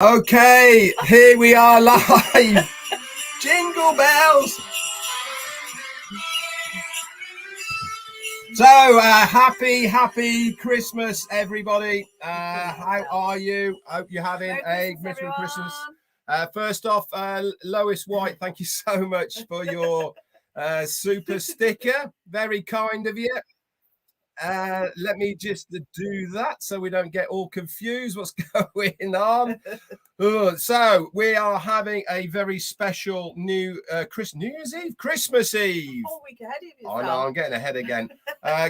Okay, here we are live. Jingle bells. So happy Christmas, everybody. How are you? Hope you're having a wonderful Christmas. First off, Lois White, thank you so much for your super sticker. Very kind of you. Let me just do that so we don't get all confused what's going on. So we are having a very special New Year's Eve, Christmas Eve. Oh, week ahead of yourself. I know, I'm getting ahead again.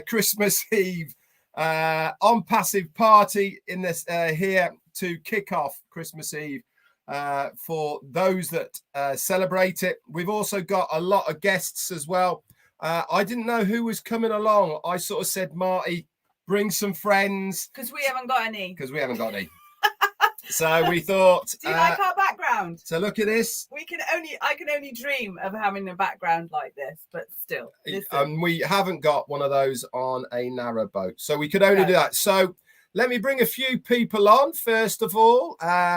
Christmas Eve Onpassive party in this here to kick off Christmas Eve for those that celebrate it. We've also got a lot of guests as well. I didn't know who was coming along. I sort of said, Marty, bring some friends. Because we haven't got any. So we thought. Do you like our background? So look at this. I can only dream of having a background like this, but still. We haven't got one of those on a narrow boat, so we could only do that. So let me bring a few people on. First of all,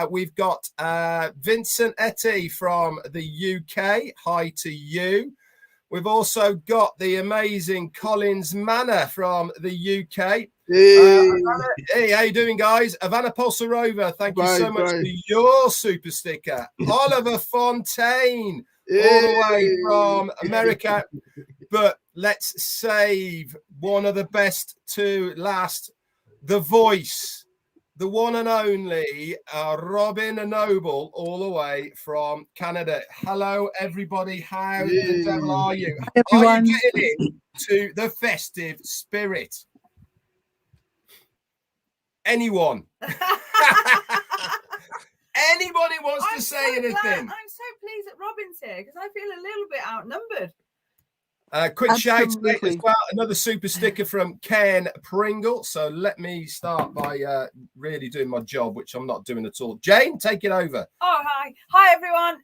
we've got Vincent Etty from the UK. Hi to you. We've also got the amazing Collins Manor from the UK. Hey, how you doing, guys? Ivana Polsarova, thank you so much for your super sticker. Oliver Fontaine, all the way from America. But let's save one of the best to last. The voice, the one and only Robin Noble, all the way from Canada. Hello, everybody. How the devil are you? Are you getting into the festive spirit? Anyone? Anybody wants to say anything? I'm so pleased that Robin's here because I feel a little bit outnumbered. Quick shout as well. Another super sticker from Ken Pringle. So let me start by really doing my job, which I'm not doing at all. Jayne, take it over. Oh, hi everyone.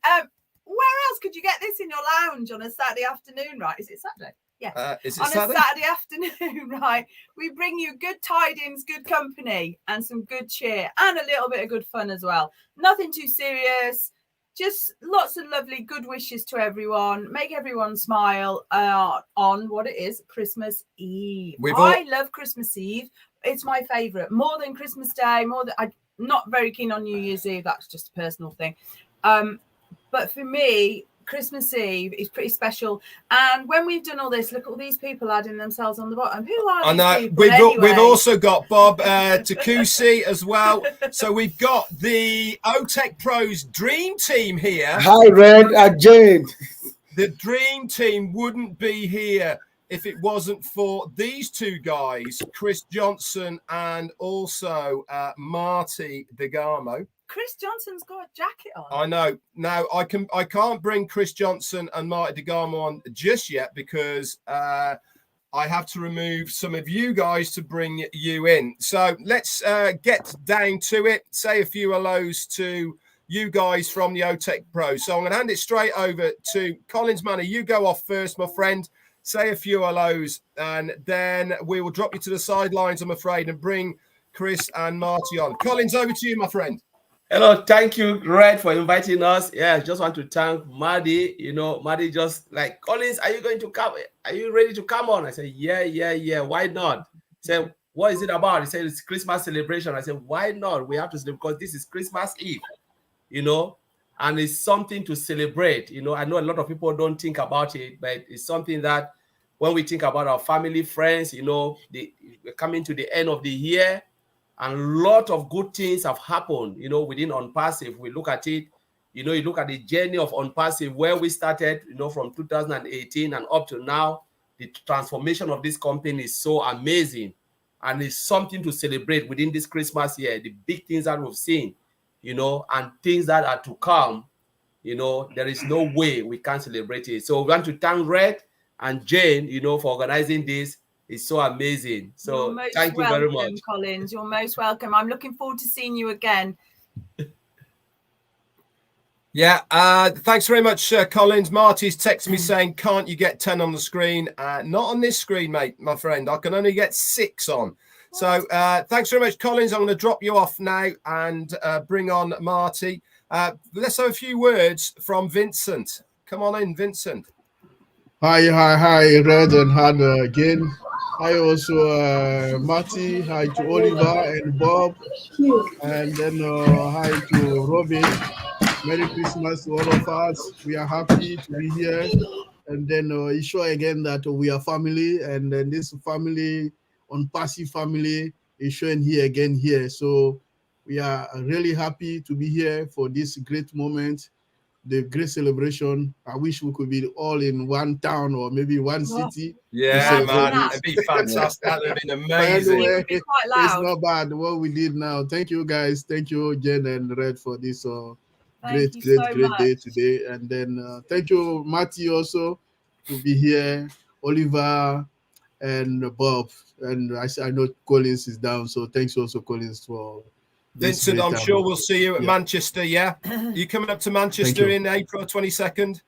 Where else could you get this in your lounge on a Saturday afternoon? Right? Is it Saturday? Yes. Is it on Saturday? A Saturday afternoon, right? We bring you good tidings, good company, and some good cheer, and a little bit of good fun as well. Nothing too serious. Just lots of lovely good wishes to everyone. Make everyone smile on what it is, Christmas Eve. I love Christmas Eve. It's my favourite. More than Christmas Day. I'm not very keen on New Year's Eve. That's just a personal thing. But for me, Christmas Eve is pretty special. And when we've done all this, look at all these people adding themselves on the bottom. Who are these people? We've also got Bob Takusi as well. So we've got the OTech Pros Dream Team here. Hi, Red and Jayne. The Dream Team wouldn't be here if it wasn't for these two guys, Chris Johnson and also Marty DeGarmo. Chris Johnson's got a jacket on. I know. Now I can't bring Chris Johnson and Marty DeGarmo on just yet because I have to remove some of you guys to bring you in. So let's get down to it. Say a few hellos to you guys from the OTech Pro. So I'm going to hand it straight over to Collins Manor. You go off first, my friend. Say a few hellos, and then we will drop you to the sidelines, I'm afraid, and bring Chris and Marty on. Collins, over to you, my friend. Hello, thank you, Red, for inviting us. Yeah, I just want to thank Maddie. You know, Maddie just like, Collins, are you going to come? Are you ready to come on? I said, yeah. Why not? He said, what is it about? He said, it's Christmas celebration. I said, why not? We have to celebrate because this is Christmas Eve, you know, and it's something to celebrate. You know, I know a lot of people don't think about it, but it's something that when we think about our family, friends, you know, we're coming to the end of the year. And a lot of good things have happened, you know, within Onpassive. We look at it, you know, you look at the journey of Onpassive, where we started, you know, from 2018 and up to now. The transformation of this company is so amazing. And it's something to celebrate within this Christmas year. The big things that we've seen, you know, and things that are to come, you know, there is no way we can't celebrate it. So we want to thank Red and Jayne, you know, for organizing this. It's so amazing. So thank you very much, Collins. You're most welcome. I'm looking forward to seeing you again. Yeah, thanks very much, Collins. Marty's texted me saying, can't you get 10 on the screen? Not on this screen, mate, my friend. I can only get 6 on. So thanks very much, Collins. I'm going to drop you off now and bring on Marty. Let's have a few words from Vincent. Come on in, Vincent. Hi, Red and Hannah again. Hi, also Marty. Hi to Oliver and Bob. And then hi to Robin. Merry Christmas to all of us. We are happy to be here. And then you show again that we are family. And then this family, Onpassive family, is showing here again here. So we are really happy to be here for this great moment. The great celebration. I wish we could be all in one town or maybe one city. Yeah, man, it'd be fantastic. That would have been amazing. Anyway, It would be quite loud. it's not bad what we did now. Thank you guys. Thank you, Jayne and Red, for this great day today. And then thank you, Matty, also to be here. Oliver and Bob. And I know Collins is down, so thanks also, Collins, for Vincent, I'm sure we'll see you at Manchester, yeah? You coming up to Manchester in April 22nd?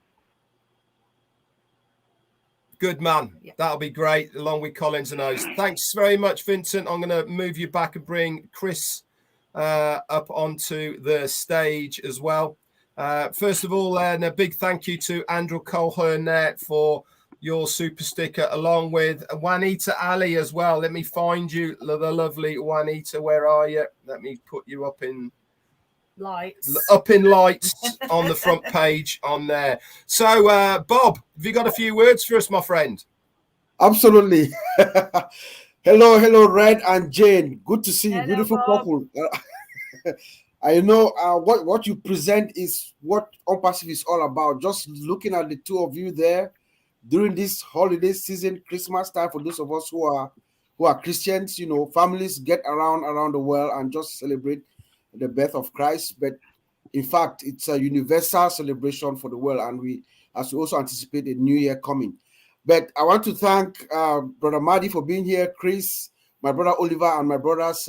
Good man. Yeah. That'll be great, along with Collins and O's. Thanks very much, Vincent. I'm going to move you back and bring Chris up onto the stage as well. First of all, and a big thank you to Andrew Colhern for your super sticker, along with Juanita Ali as well. Let me find you, the lovely Juanita. Where are you? Let me put you up in lights on the front page on there. So, Bob, have you got a few words for us, my friend? Absolutely. Hello, Red and Jayne. Good to see you, beautiful couple. I know what you present is what Onpassive is all about. Just looking at the two of you there during this holiday season, Christmas time, for those of us who are Christians, you know, families get around the world and just celebrate the birth of Christ. But in fact, it's a universal celebration for the world, and we also anticipate a new year coming. But I want to thank Brother Madi for being here, Chris, my brother Oliver, and my brothers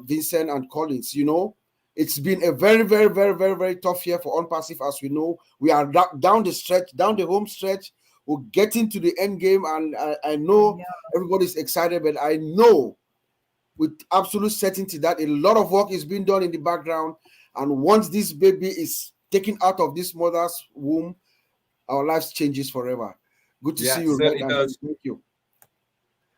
Vincent and Collins. You know, it's been a very, very, very, very, very tough year for Onpassive, as we know. We are down the home stretch. We're getting to the end game, and I know everybody's excited, but I know with absolute certainty that a lot of work is being done in the background. And once this baby is taken out of this mother's womb, our lives changes forever. Good to see you. Certainly does. Thank you.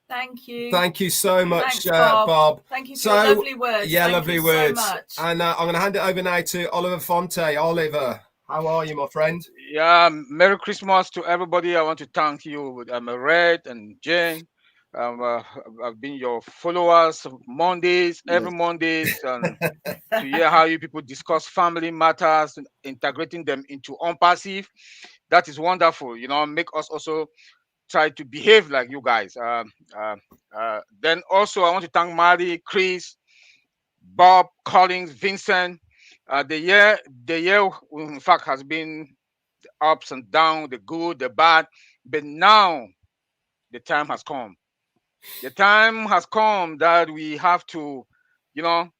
Thank you. Thank you so much, Thanks, Bob. Thank you for your lovely words. Yeah, Thank lovely you words. So much. And I'm going to hand it over now to Oliver Fonte. Oliver, how are you, my friend? Yeah, Merry Christmas to everybody. I want to thank you, Red and Jayne. I've been your followers Mondays, every Mondays, and to hear how you people discuss family matters and integrating them into Onpassive. That is wonderful. You know, make us also try to behave like you guys. Then also I want to thank Mari, Chris, Bob, Collins, Vincent. The year in fact has been ups and downs, the good, the bad, but now the time has come. The time has come that we have to, you know,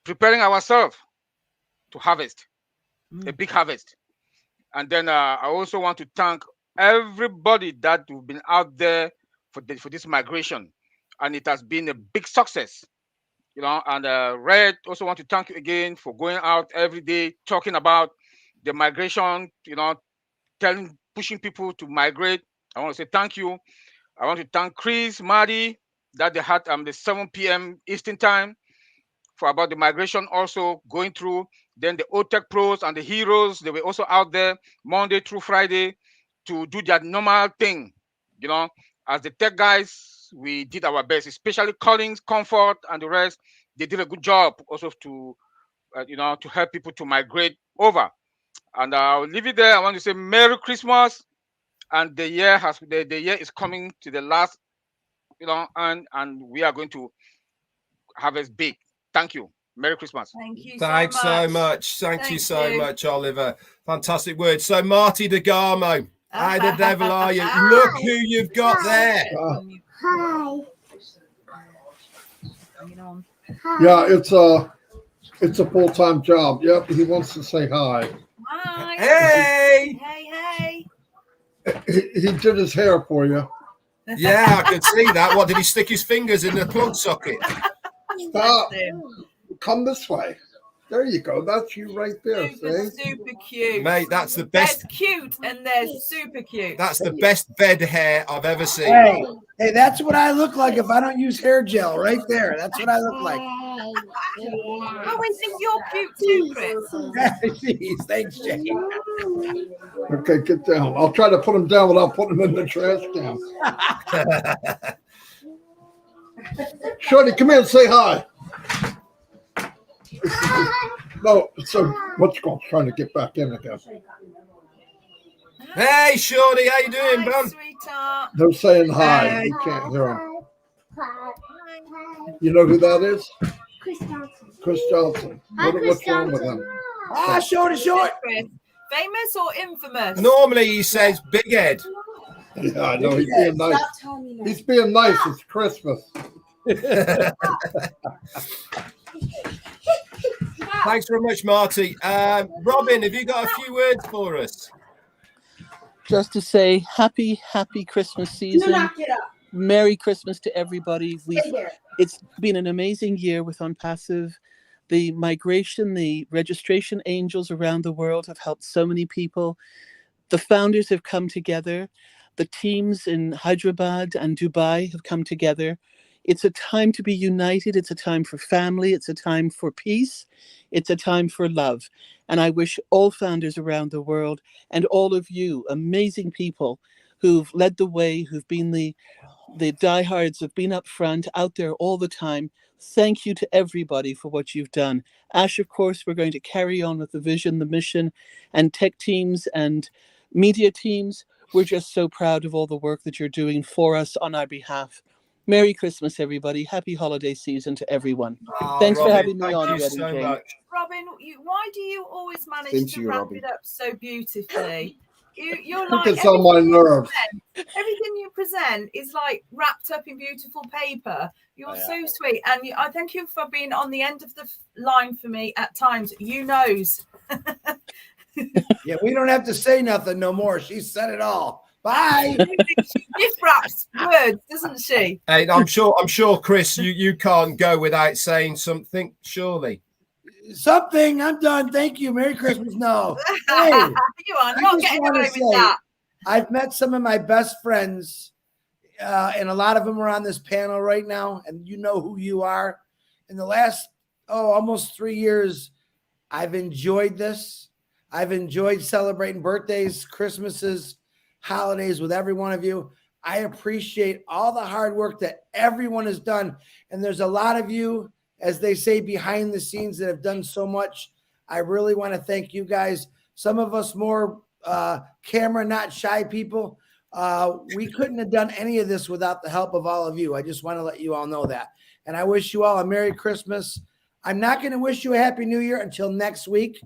preparing ourselves to harvest a big harvest. And then I also want to thank everybody that have been out there for this migration, and it has been a big success, you know. And Red, also want to thank you again for going out every day talking about the migration, you know, pushing people to migrate. I want to say thank you. I want to thank Chris, Madi, that they had the 7 p.m. Eastern time for about the migration also going through. Then the OTech pros and the heroes, they were also out there Monday through Friday to do their normal thing. You know, as the tech guys, we did our best, especially Collins, Comfort, and the rest. They did a good job also to, you know, to help people to migrate over. And I'll leave it there. I want to say Merry Christmas, and the year is coming to the last, you know, and we are going to harvest big. Thank you. Merry Christmas. Thank you. Thanks so much. Thank you so much, Oliver. Fantastic words. So Marty DeGarmo, how the devil are you? Look who you've got there. Hi. Yeah, it's a full-time job. Yep, he wants to say hi. Hi. Hey. Hey. He did his hair for you. Yeah, I could see that. What, did he stick his fingers in the plug socket? Stop. Come this way. There you go. That's you right there. Super, See? super cute. Mate, that's the best. There's cute and there's super cute. That's the best bed hair I've ever seen. Hey, that's what I look like if I don't use hair gel right there. That's what I look like. Oh, I think you're cute too, Chris. Jeez, thanks, Jayne. Okay, get down. I'll try to put him down without putting him in the trash can. Shorty, come here and say hi. No, so what's going trying to get back in again? Hey, Shorty, how you doing, Hi, bro? sweetheart. They're saying hi. You can't hear them. You know who that is? Chris Johnson. Chris Johnson. What's wrong with him? Ah, short. Chris. Famous or infamous? Normally he says big head. Yeah, I know. He's being nice. He's being nice. It's Christmas. Thanks very much, Marty. Robin, have you got a few words for us? Just to say happy Christmas season. Merry Christmas to everybody. It's been an amazing year with Onpassive. The migration, the registration angels around the world have helped so many people. The founders have come together. The teams in Hyderabad and Dubai have come together. It's a time to be united. It's a time for family. It's a time for peace. It's a time for love. And I wish all founders around the world and all of you amazing people who've led the way, who've been the diehards, have been up front, out there all the time. Thank you to everybody for what you've done. Ash, of course, we're going to carry on with the vision, the mission, and tech teams and media teams. We're just so proud of all the work that you're doing for us on our behalf. Merry Christmas, everybody. Happy holiday season to everyone. Thanks Robin, for having me on, thank you Red so and Jayne. much. Robin, why do you always manage Same to to you, wrap Robin. it up so beautifully? You're I like think it's on my nerves. everything you present is like wrapped up in beautiful paper. You're so sweet, and I thank you for being on the end of the line for me at times. You knows. Yeah, we don't have to say nothing no more. She said it all. Bye. She gift wraps words, doesn't she? Hey, I'm sure, Chris, you can't go without saying something, surely. Something. I'm done. Thank you. Merry Christmas. No. Hey, You are not getting wanna away with that. I've met some of my best friends, and a lot of them are on this panel right now, and you know who you are. In the last, almost 3 years, I've enjoyed this. I've enjoyed celebrating birthdays, Christmases, holidays with every one of you. I appreciate all the hard work that everyone has done. And there's a lot of you, as they say, behind the scenes that have done so much. I really want to thank you guys. Some of us more camera, not shy people. We couldn't have done any of this without the help of all of you. I just want to let you all know that. And I wish you all a Merry Christmas. I'm not going to wish you a Happy New Year until next week,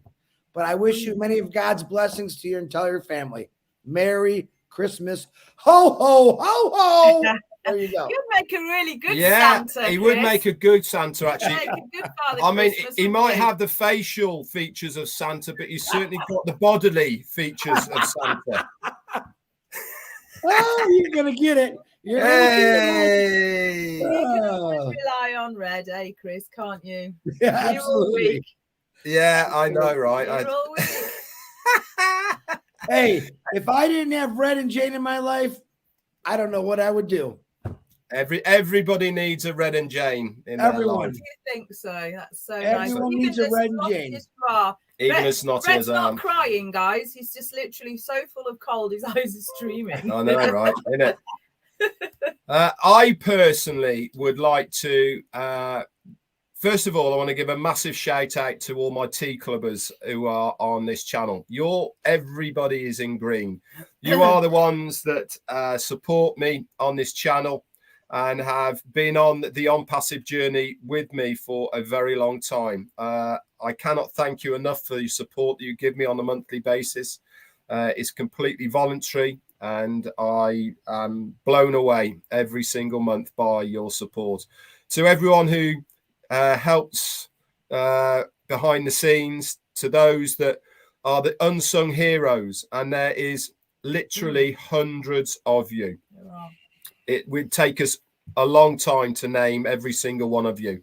but I wish you many of God's blessings to your entire family. Merry Christmas. Ho, ho, ho, ho. There you go. You'd make a really good Yeah, Santa. he would Chris. make a good Santa, actually. Make a good Father I mean, Christmas, he wouldn't might you? have the facial features of Santa, but he's certainly got the bodily features of Santa. Oh, you're going to get it. You're Hey! You can always rely on Red, Chris, can't you? Yeah, You're all absolutely. weak. Yeah, I know, right? You're all weak. Hey, if I didn't have Red and Jayne in my life, I don't know what I would do. Everybody needs a Red and Jayne in their Everyone. life. You think so? That's so Everyone nice. needs a Red and Jayne. Even as not in Red's his not arm. crying, guys. He's just literally so full of cold. His eyes are streaming. I know, right? Isn't it? I personally would like to, first of all, I want to give a massive shout out to all my tea clubbers who are on this channel. Everybody is in green. You are the ones that support me on this channel and have been on the Onpassive journey with me for a very long time. I cannot thank you enough for your support that you give me on a monthly basis. It's completely voluntary, and I am blown away every single month by your support. To everyone who helps behind the scenes, to those that are the unsung heroes, and there is literally hundreds of you. it would take us a long time to name every single one of you.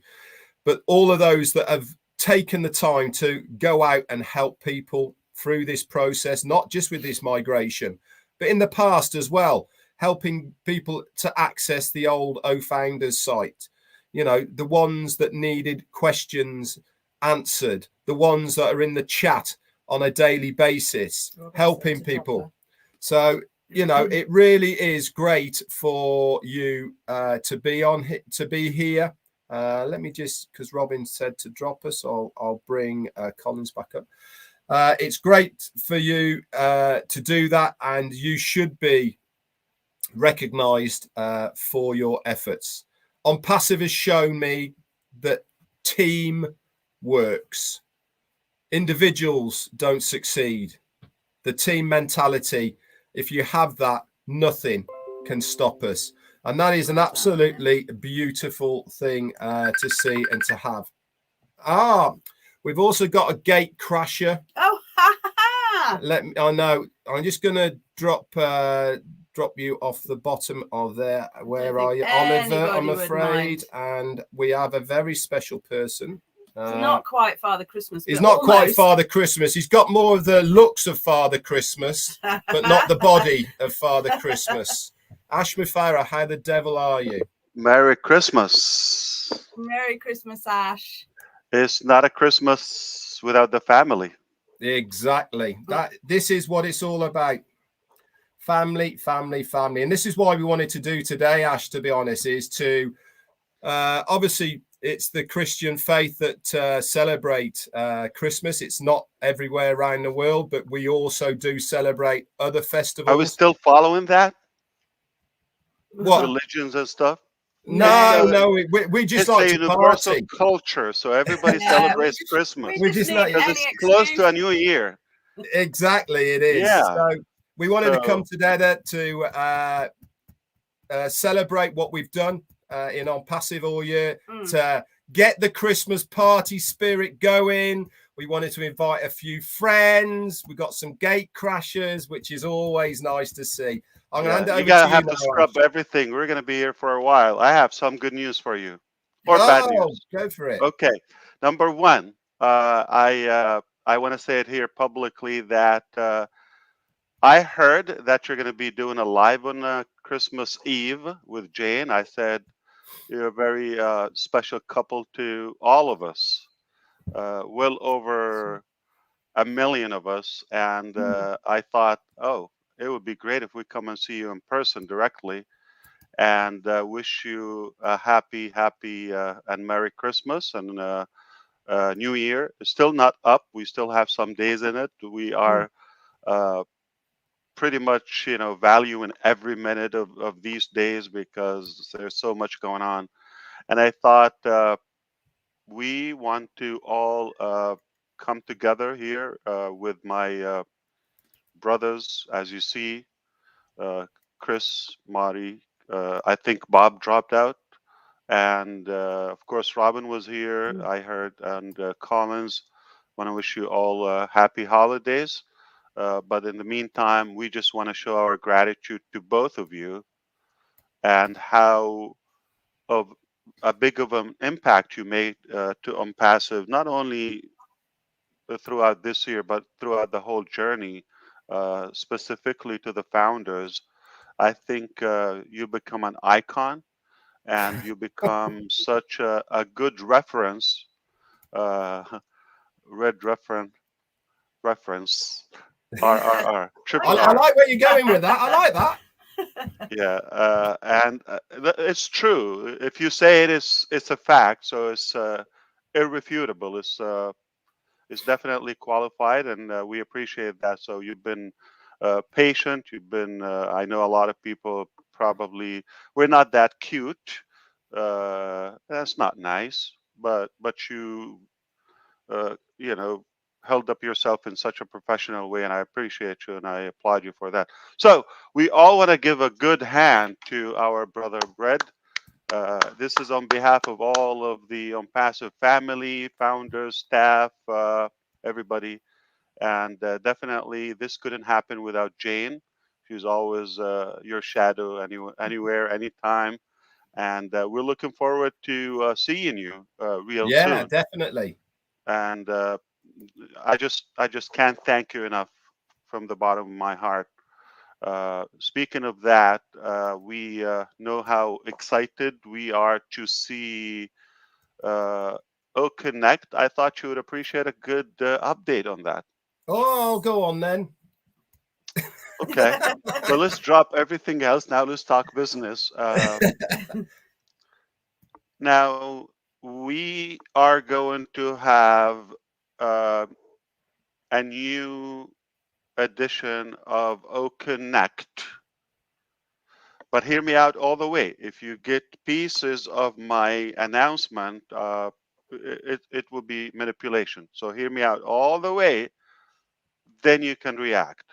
But all of those that have taken the time to go out and help people through this process, not just with this migration, but in the past as well, helping people to access the old OFounders site. You know, the ones that needed questions answered, the ones that are in the chat on a daily basis, helping people. So, you know, it really is great for you to be here. Let me just, because Robin said to drop us, I'll bring Collins back up. It's great for you to do that, and you should be recognized for your efforts. Onpassive has shown me that team works. Individuals don't succeed. The team mentality, if you have that, nothing can stop us. And that is an absolutely beautiful thing to see and to have. We've also got a gate crasher. Oh, ha, ha. I know. I'm just going to drop you off the bottom of there. Where are you, Oliver? I'm afraid. And we have a very special person. It's not quite Father Christmas. He's not quite Father Christmas. He's got more of the looks of Father Christmas, but not the body of Father Christmas. Ash Mufareh, how the devil are you? Merry Christmas. Merry Christmas, Ash. It's not a Christmas without the family. Exactly. This is what it's all about. Family, family, family. And this is why we wanted to do today, Ash, to be honest, is to obviously it's the Christian faith that celebrate Christmas. It's not everywhere around the world, but we also do celebrate other festivals. Are we still following that? What? Religions and stuff? No, we just like to universal party. Culture, so everybody celebrates Christmas. We just like, because it's close to a new year. Exactly, it is. Yeah. So we wanted to come together to celebrate what we've done in Onpassive all year, to get the Christmas party spirit going. We wanted to invite a few friends. We got some gate crashers, which is always nice to see. I'm going to hand it over you gotta to have you to scrub everything. We're gonna be here for a while. I have some good news for you, or bad news. Go for it. Okay, number one, I want to say it here publicly that I heard that you're gonna be doing a live on Christmas Eve with Jayne. I said you're a very special couple to all of us. Well over 1 million of us, and I thought, oh, it would be great if we come and see you in person directly, and wish you a happy and Merry Christmas and New Year. It's still not up. We still have some days in it. We are pretty much, valuing every minute of these days because there's so much going on. And I thought we want to all come together here with my brothers, as you see, Chris, Marty, I think Bob dropped out, and of course Robin was here, I heard, and Collins. Want to wish you all happy holidays, but in the meantime, we just want to show our gratitude to both of you and how of a big of an impact you made to Onpassive, not only throughout this year, but throughout the whole journey, specifically to the founders. I think you become an icon and you become such a good reference, Redfern reference, RRR, triple I R. like where you're going with that. I like that. Yeah, and it's true. If you say it's a fact, so it's irrefutable. It's definitely qualified, and we appreciate that. So you've been patient. You've been. I know a lot of people probably we're not that cute. That's not nice, but you held up yourself in such a professional way, and I appreciate you and I applaud you for that. So we all want to give a good hand to our brother Red. This is on behalf of all of the Onpassive family, founders, staff, everybody. And definitely this couldn't happen without Jayne. She's always your shadow anywhere, anytime. And we're looking forward to seeing you real soon. Definitely. And I just can't thank you enough from the bottom of my heart. Speaking of that, we know how excited we are to see Connect. I thought you would appreciate a good update on that. Oh, go on then. Okay. So let's drop everything else. Now let's talk business. Now we are going to have uh, a new edition of Connect. But hear me out all the way. If you get pieces of my announcement, it will be manipulation. So hear me out all the way, then you can react.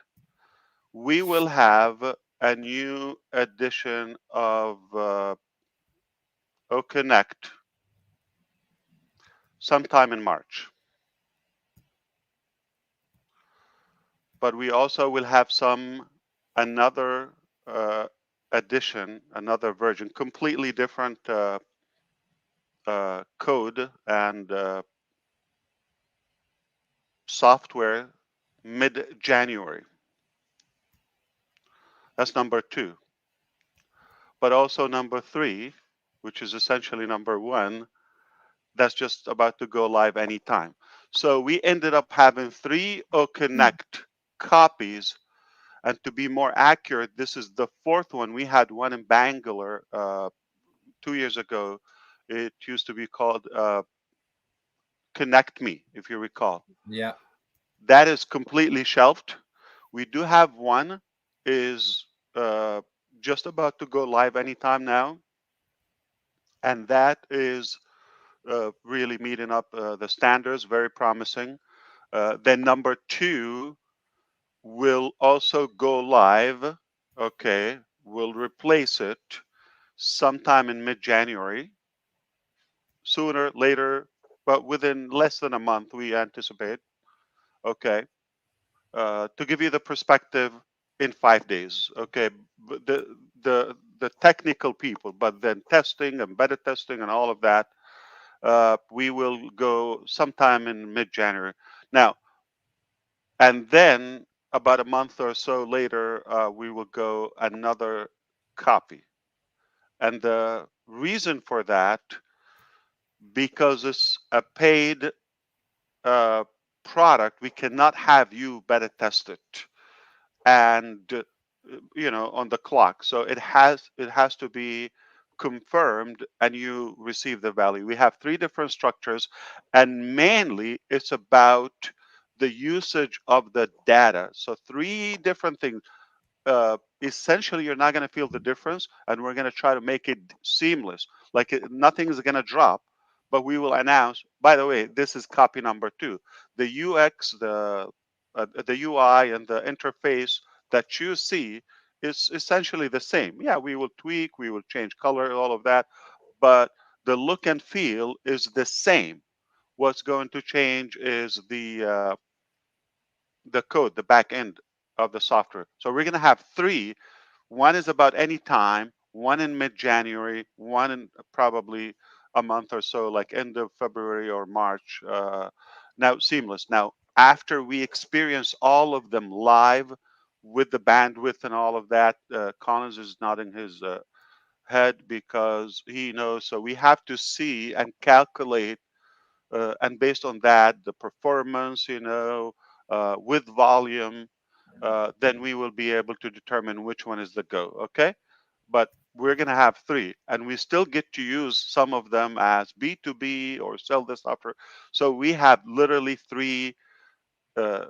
We will have a new edition of Connect sometime in March. But we also will have another edition, another version, completely different code and software mid-January. That's number 2. But also number 3, which is essentially number 1, that's just about to go live anytime. So we ended up having 3 Connect copies. And to be more accurate, this is the 4th one. We had one in Bangalore 2 years ago. It used to be called Connect Me, if you recall. Yeah. That is completely shelved. We do have one is just about to go live anytime now. And that is really meeting up the standards, very promising. Then number 2 will also go live. Okay, we'll replace it sometime in mid-January, sooner, later, but within less than a month, we anticipate. Okay, to give you the perspective, in 5 days. Okay, the technical people, but then testing and beta testing and all of that, we will go sometime in mid-January. Now, and then about a month or so later, we will go another copy. And the reason for that, because it's a paid product, we cannot have you beta test it and on the clock. So it has to be confirmed and you receive the value. We have 3 different structures, and mainly it's about the usage of the data. So 3 different things. Essentially, you're not going to feel the difference, and we're going to try to make it seamless. Like nothing is going to drop, but we will announce. By the way, this is copy number 2. The UX, the UI, and the interface that you see is essentially the same. Yeah, we will tweak, we will change color, all of that, but the look and feel is the same. What's going to change is the code, the back end of the software. So we're going to have 3. One is about any time, one in mid-January, one in probably a month or so, like end of February or March. Now, seamless. Now, after we experience all of them live with the bandwidth and all of that, Collins is nodding his head because he knows. So we have to see and calculate, and based on that, the performance, with volume, then we will be able to determine which one is the go. Okay, but we're going to have 3, and we still get to use some of them as B2B or sell the software. So we have literally 3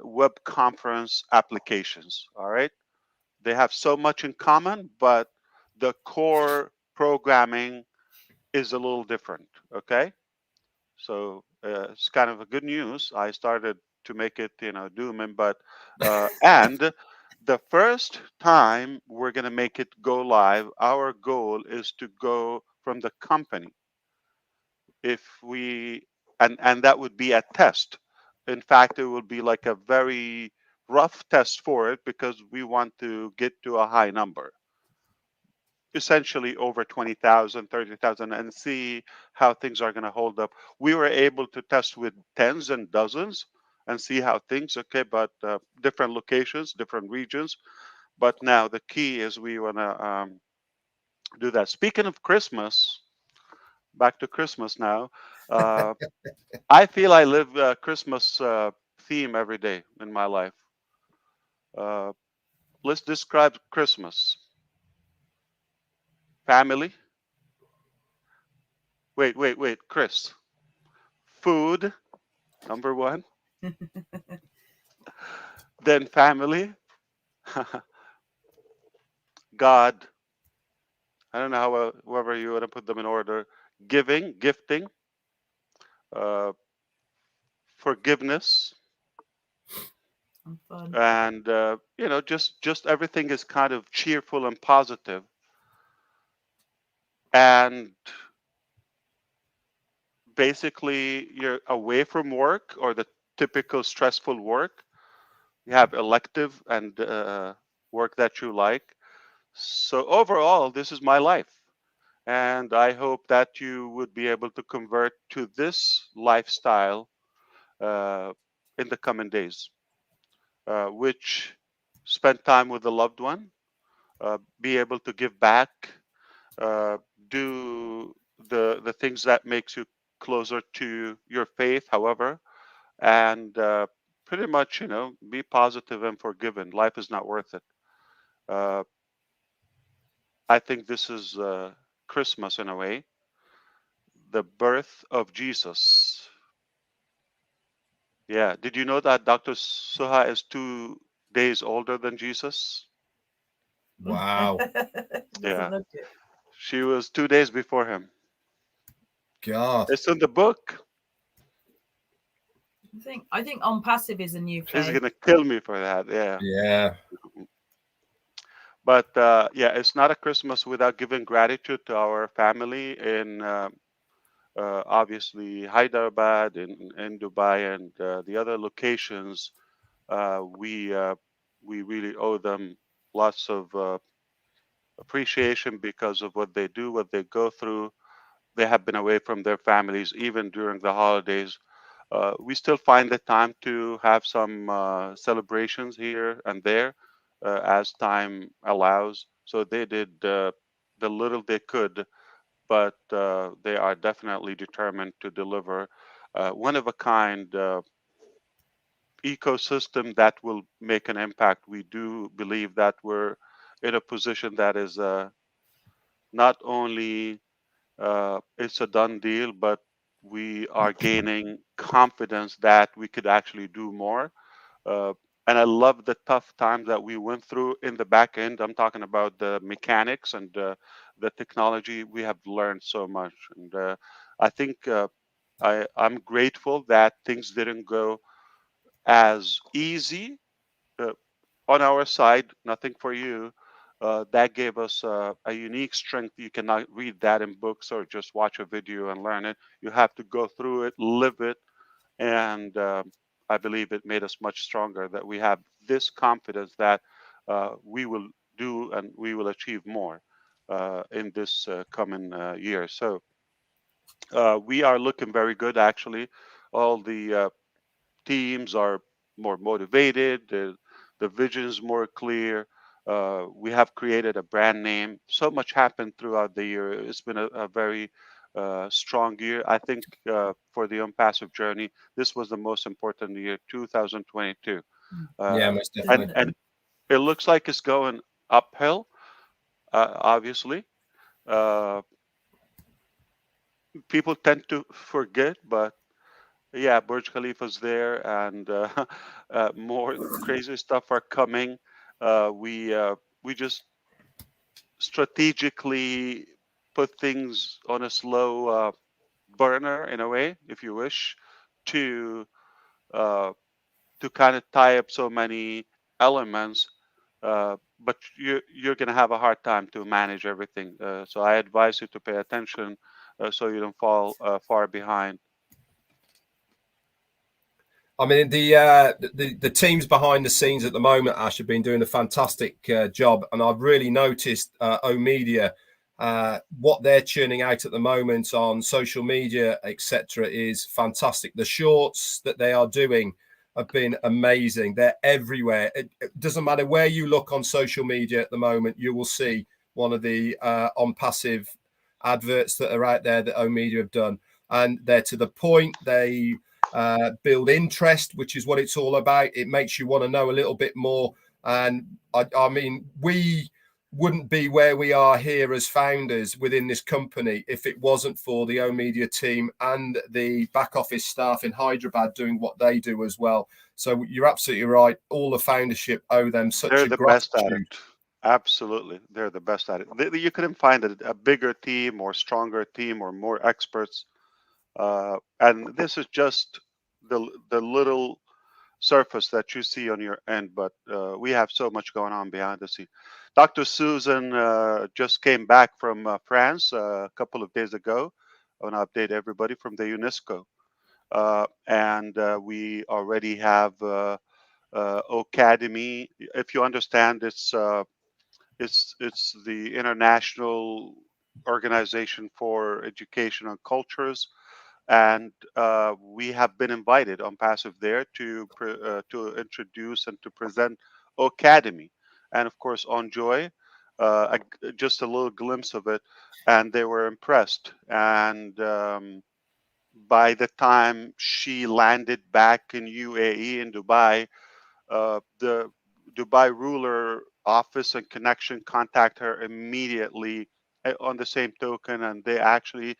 web conference applications. All right, they have so much in common, but the core programming is a little different. Okay, so it's kind of a good news. I started to make it, doom, but and the first time we're going to make it go live, our goal is to go from the company. If we and that would be a test. In fact, it will be like a very rough test for it because we want to get to a high number, essentially over 20,000, 30,000, and see how things are going to hold up. We were able to test with tens and dozens and see how things, okay, but different locations, different regions. But now the key is we want to do that. Speaking of Christmas, back to Christmas now. I feel I live a Christmas theme every day in my life. Let's describe Christmas. Family. Wait, Chris. Food, number one. Then family. God. I don't know how, however you want to put them in order. Giving, gifting. Forgiveness. And fun. And you know, just everything is kind of cheerful and positive. And basically you're away from work or the typical stressful work. You have elective and work that you like. So overall, this is my life. And I hope that you would be able to convert to this lifestyle in the coming days, which spend time with a loved one, be able to give back, uh, do the things that makes you closer to your faith, however, and pretty much, you know, be positive and forgiven. Life is not worth it. Uh, I think this is Christmas in a way, the birth of Jesus. Yeah. Did you know that Dr. Suha is 2 days older than Jesus? Wow. Doesn't Yeah. look it. She was 2 days before him. God. It's in the book. I think Onpassive is a new She's faith. gonna kill me for that. Yeah. Yeah. But yeah, it's not a Christmas without giving gratitude to our family in obviously Hyderabad, in Dubai, and the other locations. We really owe them lots of appreciation because of what they do, what they go through. They have been away from their families even during the holidays. We still find the time to have some celebrations here and there as time allows. So they did the little they could, but they are definitely determined to deliver one of a kind ecosystem that will make an impact. We do believe that we're in a position that is not only it's a done deal, but we are gaining confidence that we could actually do more. Uh, and I love the tough times that we went through in the back end. I'm talking about the mechanics and the technology. We have learned so much, and I think I'm grateful that things didn't go as easy uh, on our side. Nothing for you. That gave us a unique strength. You cannot read that in books or just watch a video and learn it. You have to go through it, live it, and I believe it made us much stronger. That we have this confidence that we will do and we will achieve more in this coming year. So we are looking very good, actually. All the teams are more motivated. The vision is more clear. We have created a brand name. So much happened throughout the year. It's been a very strong year. I think for the Onpassive journey, this was the most important year, 2022. Yeah, most And definitely. it looks like it's going uphill, obviously. Uh, People tend to forget, but yeah, Burj Khalifa's there, and more crazy stuff are coming. We just strategically put things on a slow burner, in a way, if you wish, to uh, to kind of tie up so many elements. But you're going to have a hard time to manage everything. So I advise you to pay attention so you don't fall far behind. I mean, the teams behind the scenes at the moment, Ash, have been doing a fantastic job, and I've really noticed O Media, what they're churning out at the moment on social media, etc., is fantastic. The shorts that they are doing have been amazing. They're everywhere. It doesn't matter where you look on social media at the moment, you will see one of the Onpassive adverts that are out there that O Media have done, and they're to the point. They build interest, which is what it's all about. It makes you want to know a little bit more. And I mean, we wouldn't be where we are here as founders within this company if it wasn't for the O Media team and the back office staff in Hyderabad doing what they do as well. So you're absolutely right. All the foundership owe them such They're a the best at gratitude. it. Absolutely, they're the best at it. You couldn't find a bigger team or stronger team or more experts. And this is just the little surface that you see on your end, but we have so much going on behind the scene. Dr. Susan just came back from France a couple of days ago. I want to update everybody from the UNESCO. And we already have Academy. If you understand, it's the International Organization for Education and Cultures, and we have been invited Onpassive there to introduce and to present Academy, and of course on Joy, just a little glimpse of it, and they were impressed. And by the time she landed back in UAE in Dubai, the Dubai ruler office and connection contact her immediately on the same token, and they actually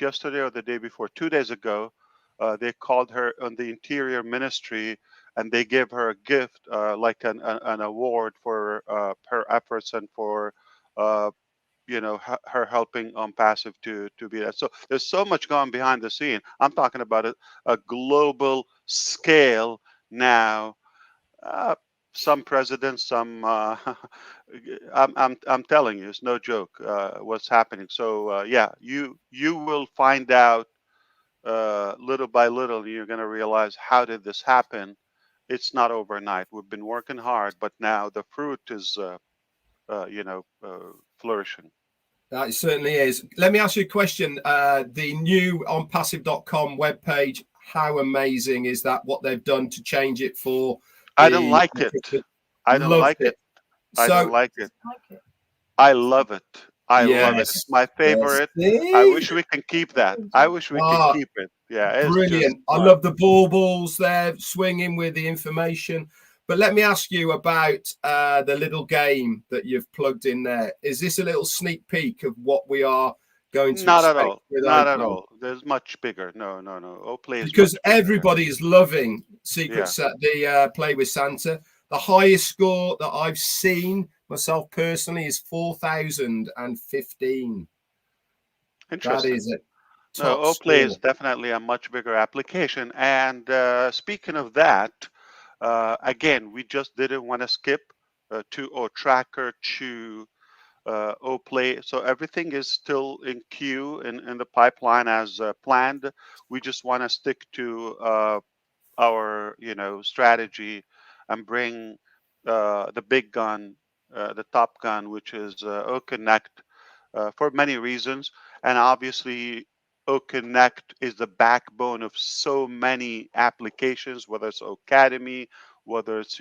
yesterday or the day before, 2 days ago, they called her on the Interior Ministry, and they gave her a gift, like an award for her efforts and for her helping Onpassive to be that. So there's so much going behind the scene. I'm talking about a global scale now. Some presidents, some I'm telling you, it's no joke what's happening. So yeah, you will find out little by little. You're going to realize, how did this happen? It's not overnight. We've been working hard, but now the fruit is flourishing. That certainly is. Let me ask you a question. The new onpassive.com webpage, how amazing is that? What they've done to change it for I don't like it. I don't like it. I don't like it. I love it. I love it. It's my favorite. I wish we can keep that. I wish we can keep it. Yeah, it's brilliant. I love the baubles there swinging with the information. But let me ask you about the little game that you've plugged in there. Is this a little sneak peek of what we are going to Not expect? at all. Not at all. There's much bigger. No. Play is because everybody is loving the Play with Santa. The highest score that I've seen myself personally is 4,015. Interesting. That is it. No, Play is definitely a much bigger application. And speaking of that, again, we just didn't want to skip to Tracker to Play. So everything is still in queue in the pipeline as planned. We just want to stick to our strategy and bring the big gun, the top gun, which is Connect, for many reasons. And obviously Connect is the backbone of so many applications, whether it's Academy, whether it's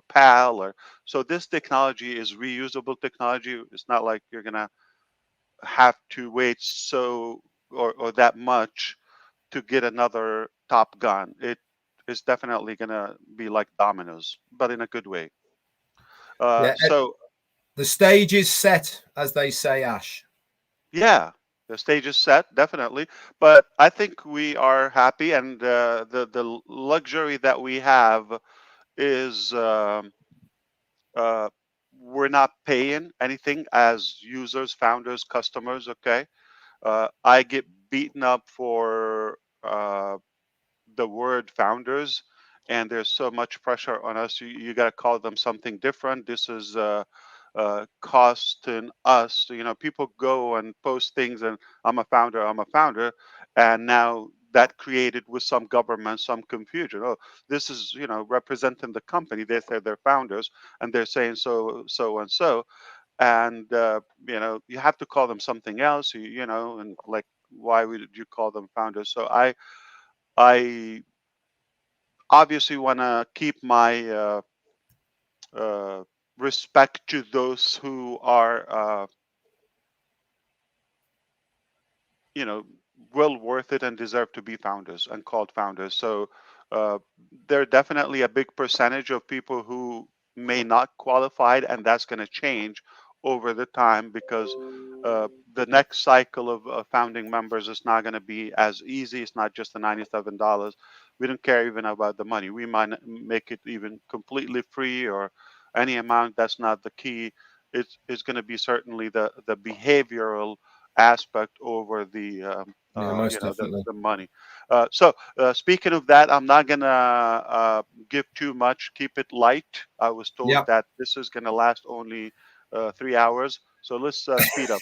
PAL, or so this technology is reusable technology. It's not like you're gonna have to wait or that much to get another Top Gun. It is definitely gonna be like dominoes, but in a good way. So the stage is set, as they say, Ash. Yeah, the stage is set, definitely. But I think we are happy, and the luxury that we have is we're not paying anything as users, founders, customers. Okay, I get beaten up for the word founders, and there's so much pressure on us. You got to call them something different. This is costing us. People go and post things, and I'm a founder, and now that created with some government some confusion. Oh, this is, you know, representing the company. They say they're founders, and they're saying so and so, and you know, you have to call them something else. You know, and like, why would you call them founders? So I obviously want to keep my respect to those who are you know, well worth it and deserve to be founders and called founders. So uh, there are definitely a big percentage of people who may not qualify, and that's going to change over the time, because the next cycle of founding members is not going to be as easy. It's not just the $97. We don't care even about the money. We might make it even completely free or any amount. That's not the key. It's going to be certainly the behavioral aspect over the Yeah, most definitely. the money. So speaking of that, I'm not gonna give too much. Keep it light. I was told Yep. that this is gonna last only 3 hours, so let's speed up.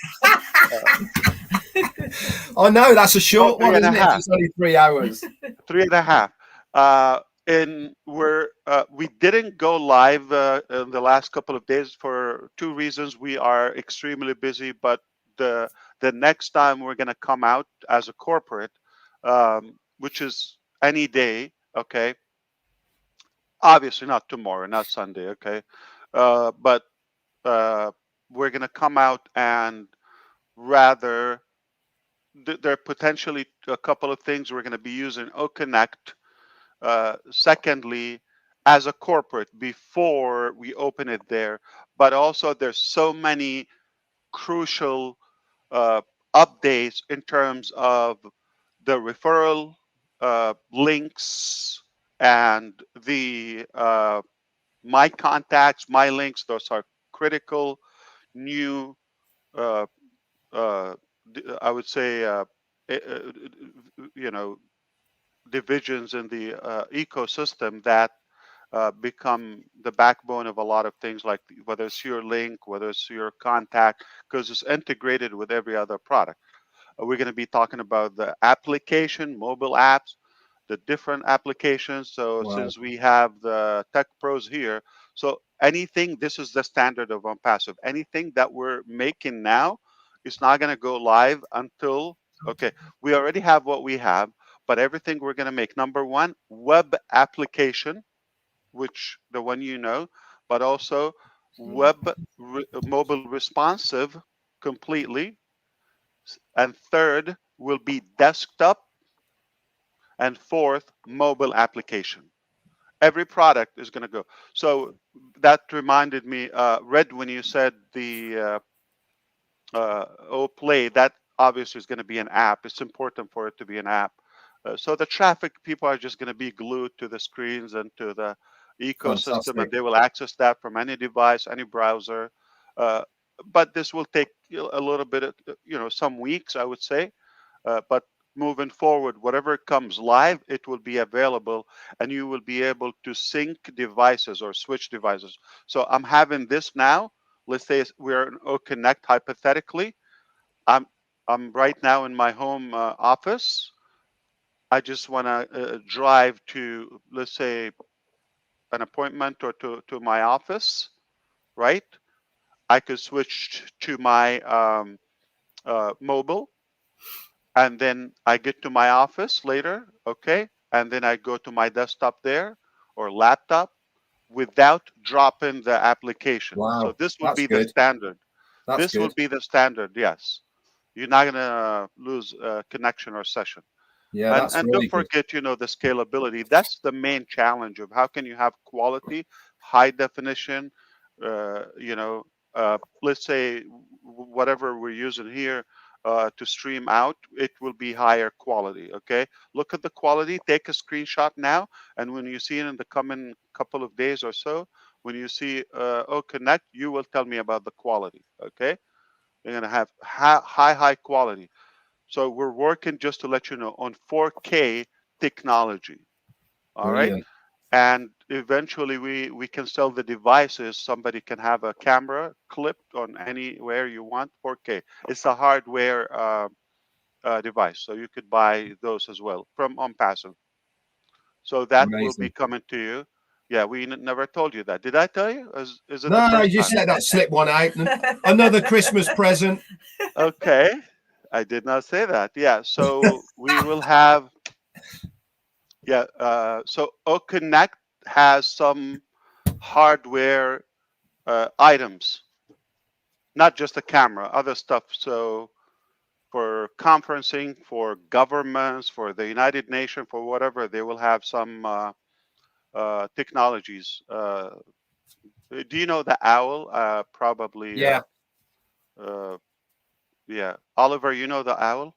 Oh no, that's a short Three one, and a isn't it? If half. it's only 3 hours. 3.5. And we didn't go live in the last couple of days for two reasons. We are extremely busy, but the next time we're going to come out as a corporate, which is any day, okay. Obviously not tomorrow, not Sunday, okay. But we're going to come out, and rather there are potentially a couple of things we're going to be using Connect. Secondly, as a corporate, before we open it there, but also there's so many crucial uh, updates in terms of the referral links and the my contacts, my links. Those are critical new, uh, I would say, you know, divisions in the ecosystem that become the backbone of a lot of things, like whether it's your link, whether it's your contact, because it's integrated with every other product. We're going to be talking about the application, mobile apps, the different applications. So Wow. since we have the tech pros here, so anything, this is the standard of Onpassive. Anything that we're making now is not going to go live until, okay, we already have what we have, but everything we're going to make, number one, web application, which the one you know, but also mobile responsive completely. And third will be desktop, and fourth, mobile application. Every product is going to go. So that reminded me, Red, when you said the Play, that obviously is going to be an app. It's important for it to be an app. So the traffic, people are just going to be glued to the screens and to the ecosystem, Fantastic. and they will access that from any device, any browser. Uh, but this will take a little bit of, some weeks, I would say. But moving forward, whatever comes live, it will be available, and you will be able to sync devices or switch devices. So I'm having this now. Let's say we're in Connect hypothetically. I'm I'm right now in my home office. I just want to drive to, let's say, an appointment or to my office, right? I could switch to my mobile, and then I get to my office later, okay? And then I go to my desktop there or laptop without dropping the application. So Wow. this will That's be the good. standard. That's This will good. be the standard, yes. You're not going to lose connection or session. Yeah, And that's don't really good. forget, the scalability. That's the main challenge of how can you have quality, high definition, let's say whatever we're using here to stream out, it will be higher quality. Okay, look at the quality, take a screenshot now, and when you see it in the coming couple of days or so, when you see Connect, you will tell me about the quality. Okay, you're gonna have high quality. So we're working, just to let you know, on 4K technology. All right. Brilliant. And eventually we can sell the devices. Somebody can have a camera clipped on anywhere you want, 4K. It's a hardware device. So you could buy those as well from Onpassive. So that will be coming to you. Yeah, we never told you that. Did I tell you? Is it No, the first you just time? let that slip one out. Another Christmas present. Okay, I did not say that. Yeah, so we will have. Yeah, so OConnect has some hardware items, not just a camera, other stuff. So for conferencing, for governments, for the United Nations, for whatever, they will have some technologies. Do you know the owl? Probably. Yeah. Yeah. Oliver, you know the owl?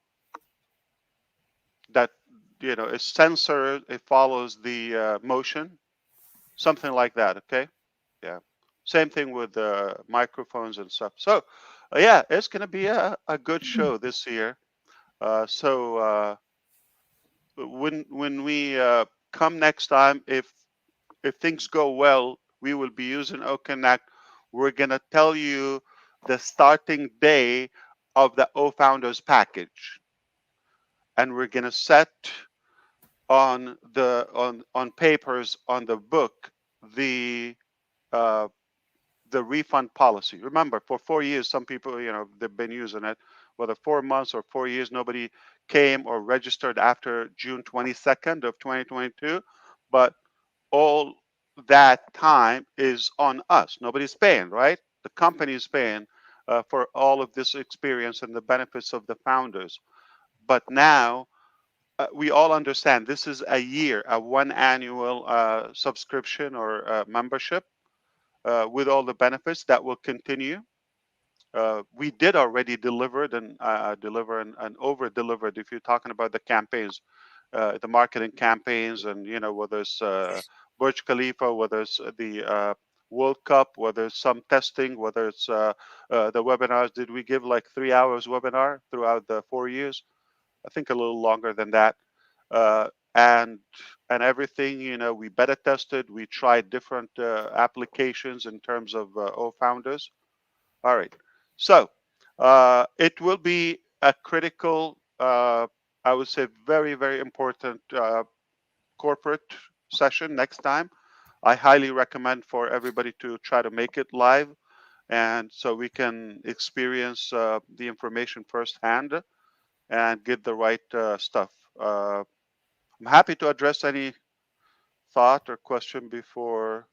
That, it's sensor. It follows the motion, something like that. Okay. Yeah. Same thing with microphones and stuff. So, yeah, it's going to be a good show this year. So when we come next time, if things go well, we will be using OConnect. We're going to tell you the starting day of the O-Founders package. And we're going to set on papers on the book the refund policy. Remember, for 4 years, some people, they've been using it. Whether 4 months or 4 years, nobody came or registered after June 22nd of 2022. But all that time is on us. Nobody's paying, right? The company is paying for all of this experience and the benefits of the founders. But now we all understand this is a year, a one annual subscription or membership with all the benefits that will continue. We did already delivered and deliver and over delivered if you're talking about the campaigns, the marketing campaigns, and whether it's Burj Khalifa, whether it's the World Cup, whether it's some testing, whether it's the webinars. Did we give like 3 hours webinar throughout the 4 years? I think a little longer than that. And everything, we beta tested. We tried different applications in terms of O-Founders. All right. So it will be a critical, I would say, very, very important corporate session next time. I highly recommend for everybody to try to make it live, and so we can experience the information firsthand and get the right stuff. I'm happy to address any thought or question before.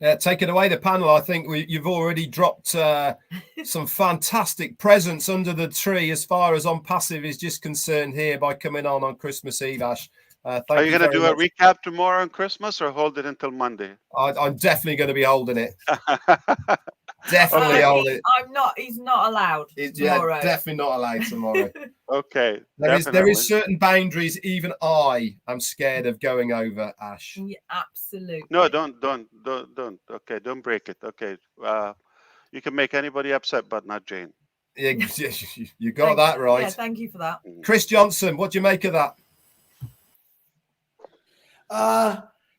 Yeah, take it away, the panel. I think you've already dropped some fantastic presents under the tree as far as Onpassive is just concerned here by coming on Christmas Eve, Ash. Are you going to do a recap tomorrow on Christmas or hold it until Monday? I'm definitely going to be holding it. Definitely holding it. I'm not. He's not allowed tomorrow. Yeah, definitely not allowed tomorrow. Okay. There is certain boundaries even I am scared of going over, Ash. Yeah, absolutely. No, don't. Okay, don't break it. Okay. You can make anybody upset, but not Jayne. Yeah, you got that right. Yeah, thank you for that. Chris Johnson, what do you make of that?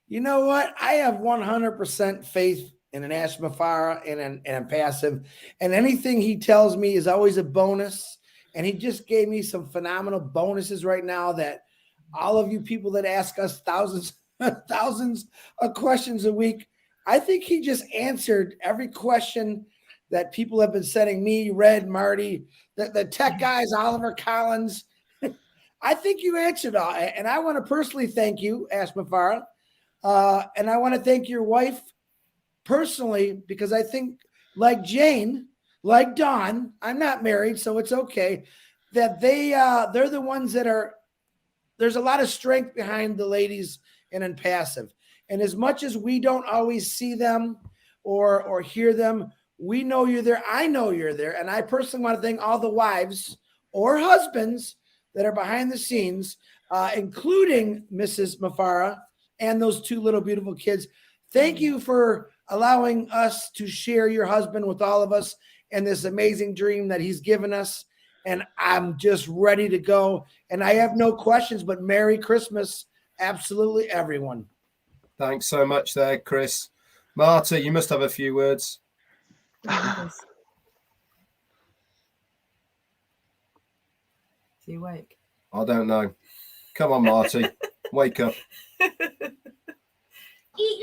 You know what? I have 100% faith in an Ash Mufareh and Onpassive, and anything he tells me is always a bonus. And he just gave me some phenomenal bonuses right now that all of you people that ask us thousands of questions a week, I think he just answered every question that people have been sending me, Red, Marty, the tech guys, Oliver Collins. I think you answered all. And I want to personally thank you, Ash Mufareh. And I want to thank your wife personally, because I think like Jayne, like Dawn, I'm not married, so it's okay, that they're the ones that are, there's a lot of strength behind the ladies in Onpassive. And as much as we don't always see them or hear them, we know you're there. I know you're there. And I personally want to thank all the wives or husbands that are behind the scenes, including Mrs. Mufareh and those two little beautiful kids. Thank you for allowing us to share your husband with all of us and this amazing dream that he's given us. And I'm just ready to go. And I have no questions, but Merry Christmas, absolutely everyone. Thanks so much there, Chris. Marta, you must have a few words. Is he awake? I don't know. Come on, Marty. Wake up.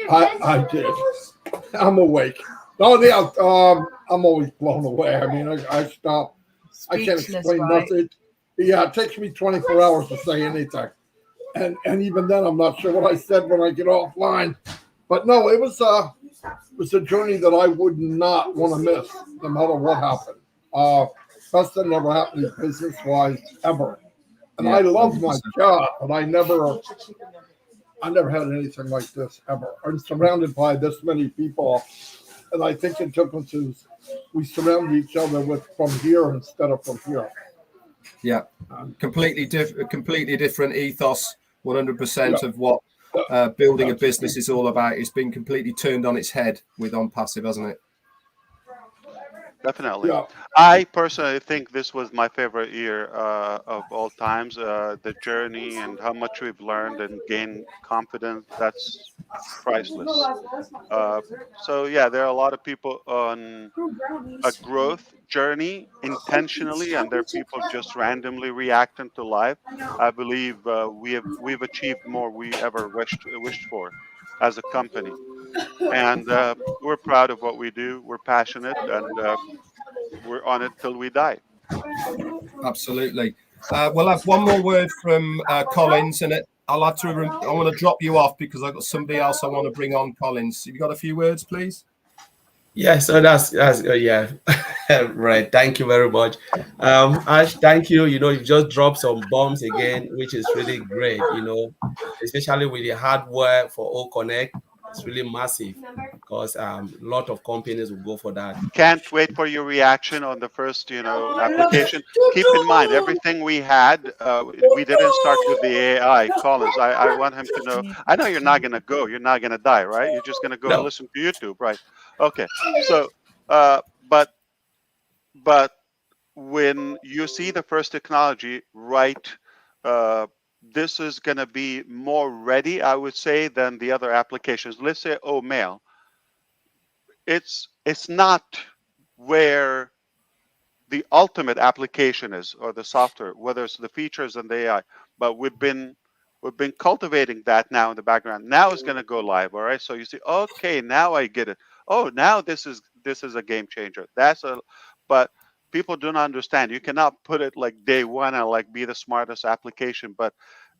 I did. I'm awake. Oh, yeah. I'm always blown away. I mean, I stop. I can't Speechless, explain right? nothing. Yeah, it takes me 24 hours to say anything. And even then, I'm not sure what I said when I get offline. But no, it was a journey that I would not want to miss, no matter what happened. Best that never happened business-wise ever. And Yeah, I love my 100%. job, but I never had anything like this ever. I'm surrounded by this many people, and I think it took us is we surrounded each other with from here instead of from here. Yeah, completely different ethos. 100% Yeah. of what building a business is all about. It's been completely turned on its head with Onpassive, hasn't it? Definitely. Yeah. I personally think this was my favorite year of all times. The journey and how much we've learned and gained confidence, that's priceless. So yeah, there are a lot of people on a growth journey intentionally, and there are people just randomly reacting to life. I believe we've achieved more we ever wished for as a company, and we're proud of what we do. We're passionate, and we're on it till we die. Absolutely. We'll have one more word from Collins, and I want to drop you off because I've got somebody else I want to bring on. Collins, have you got a few words, please? Yeah, so that's yeah. Right, thank you very much. Ash, thank you. You just dropped some bombs again, which is really great, especially with the hardware for O Connect. It's really massive because a lot of companies will go for that. Can't wait for your reaction on the first, application. Keep in mind, everything we had, we didn't start with the AI. Collins, I want him to know. I know you're not going to go. You're not going to die, right? You're just going to go and No. listen to YouTube, right? Okay. So, but when you see the first technology, right, this is going to be more ready, I would say, than the other applications. Let's say, mail. It's not where the ultimate application is, or the software, whether it's the features and the AI. But we've been cultivating that now in the background. Now it's going to go live. All right. So you see, okay, now I get it. Oh, now this is a game changer. But people do not understand. You cannot put it like day one and like be the smartest application. But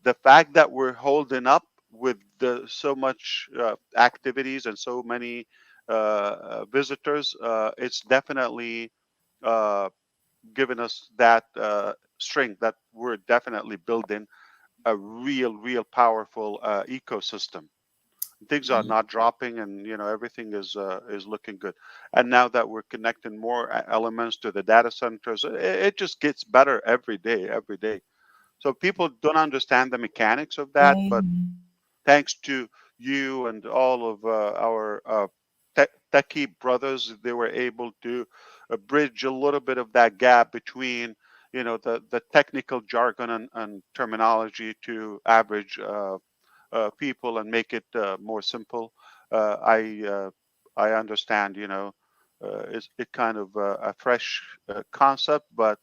the fact that we're holding up with so much activities and so many visitors, it's definitely given us that strength that we're definitely building a real powerful ecosystem. Things are not dropping, and everything is looking good. And now that we're connecting more elements to the data centers, it just gets better every day. So people don't understand the mechanics of that, but thanks to you and all of our techie brothers, they were able to bridge a little bit of that gap between the technical jargon and terminology to average people and make it more simple. I understand, it's kind of a fresh concept, but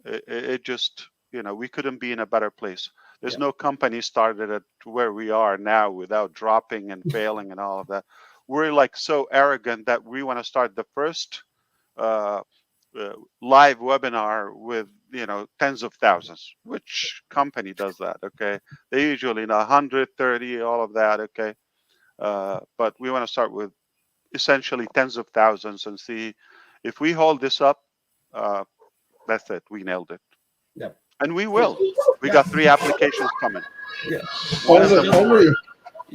it just, we couldn't be in a better place. There's no company started at where we are now without dropping and failing and all of that. We're like so arrogant that we want to start the first live webinar with tens of thousands. Which company does that? Okay, they usually 130, all of that. Okay, but we want to start with essentially tens of thousands and see if we hold this up. That's it. We nailed it. Yep. And we will. We got 3 applications coming. Yeah.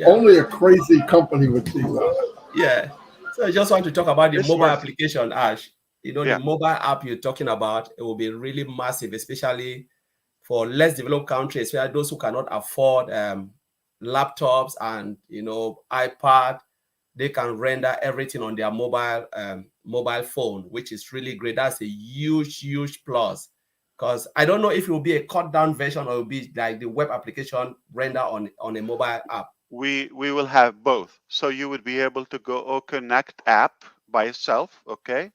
Only a crazy company would do that. Yeah. So I just want to talk about the It's mobile worth it. application, Ash. The mobile app you're talking about, it will be really massive, especially for less developed countries, where those who cannot afford laptops and iPad, they can render everything on their mobile phone, which is really great. That's a huge plus. Because I don't know if it will be a cut down version or it will be like the web application render on a mobile app. We will have both. So you would be able to go connect app by itself, okay?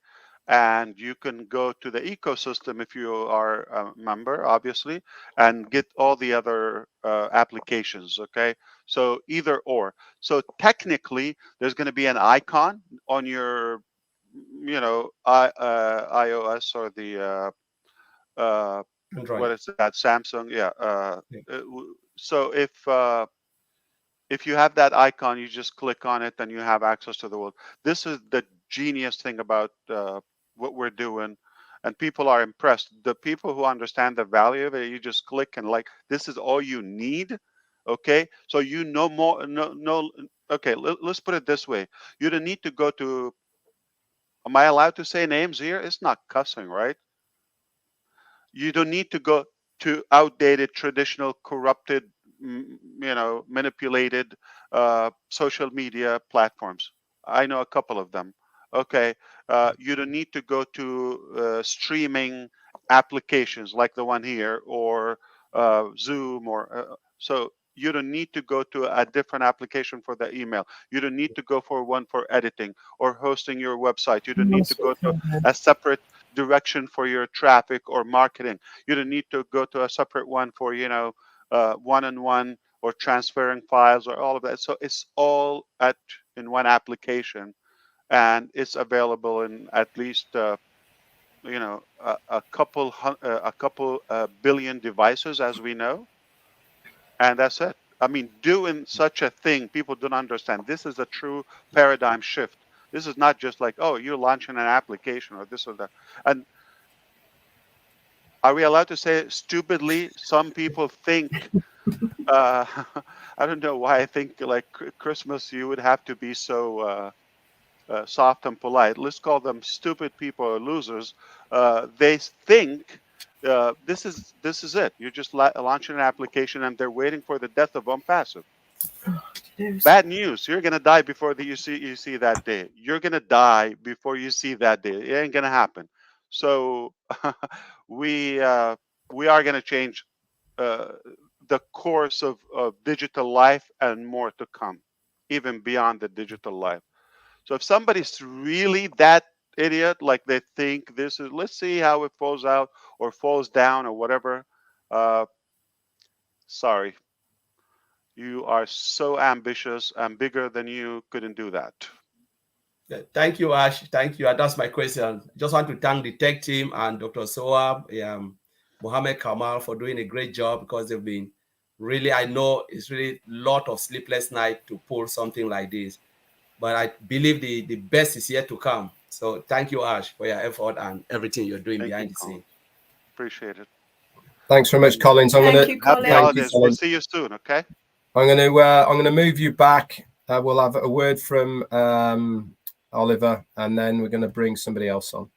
and you can go to the ecosystem if you are a member, obviously, and get all the other applications. Okay, so either or. So technically, there's going to be an icon on your, iOS or the Android. what is that, Samsung? Yeah. So if you have that icon, you just click on it and you have access to the world. This is the genius thing about what we're doing, and people are impressed. The people who understand the value of it, you just click and like, this is all you need. Okay, so you know more. No. Okay, let's put it this way: you don't need to go to. Am I allowed to say names here? It's not cussing, right? You don't need to go to outdated, traditional, corrupted, manipulated social media platforms. I know a couple of them. Okay, you don't need to go to streaming applications like the one here, or Zoom, or so. You don't need to go to a different application for the email. You don't need to go for one for editing or hosting your website. You don't need to go to a separate direction for your traffic or marketing. You don't need to go to a separate one for one-on-one or transferring files or all of that. So it's all in one application, and it's available in at least a couple billion devices, as we know, and that's it. I mean, doing such a thing, people don't understand. This is a true paradigm shift. This is not just like, oh, you're launching an application or this or that. And are we allowed to say stupidly? Some people think, I don't know why I think like Christmas, you would have to be so soft and polite. Let's call them stupid people or losers. They think this is it. You're just launching an application and they're waiting for the death of Onpassive. Bad news. You're gonna die before you see that day. You're gonna die before you see that day. It ain't gonna happen. So we are gonna change the course of digital life and more to come, even beyond the digital life. So if somebody's really that idiot, like they think this is, let's see how it falls out or falls down or whatever. Sorry, you are so ambitious and bigger than you, couldn't do that. Yeah, thank you, Ash. Thank you. That's my question. Just want to thank the tech team and Dr. Soab, Mohammed Kamal for doing a great job, because they've been really, I know it's really a lot of sleepless night to pull something like this. But I believe the best is yet to come. So thank you, Ash, for your effort and everything you're doing behind the scene. Appreciate it. Thanks very much, Collins. Happy holidays. We'll see you soon. Okay. I'm gonna move you back. We'll have a word from Oliver, and then we're going to bring somebody else on.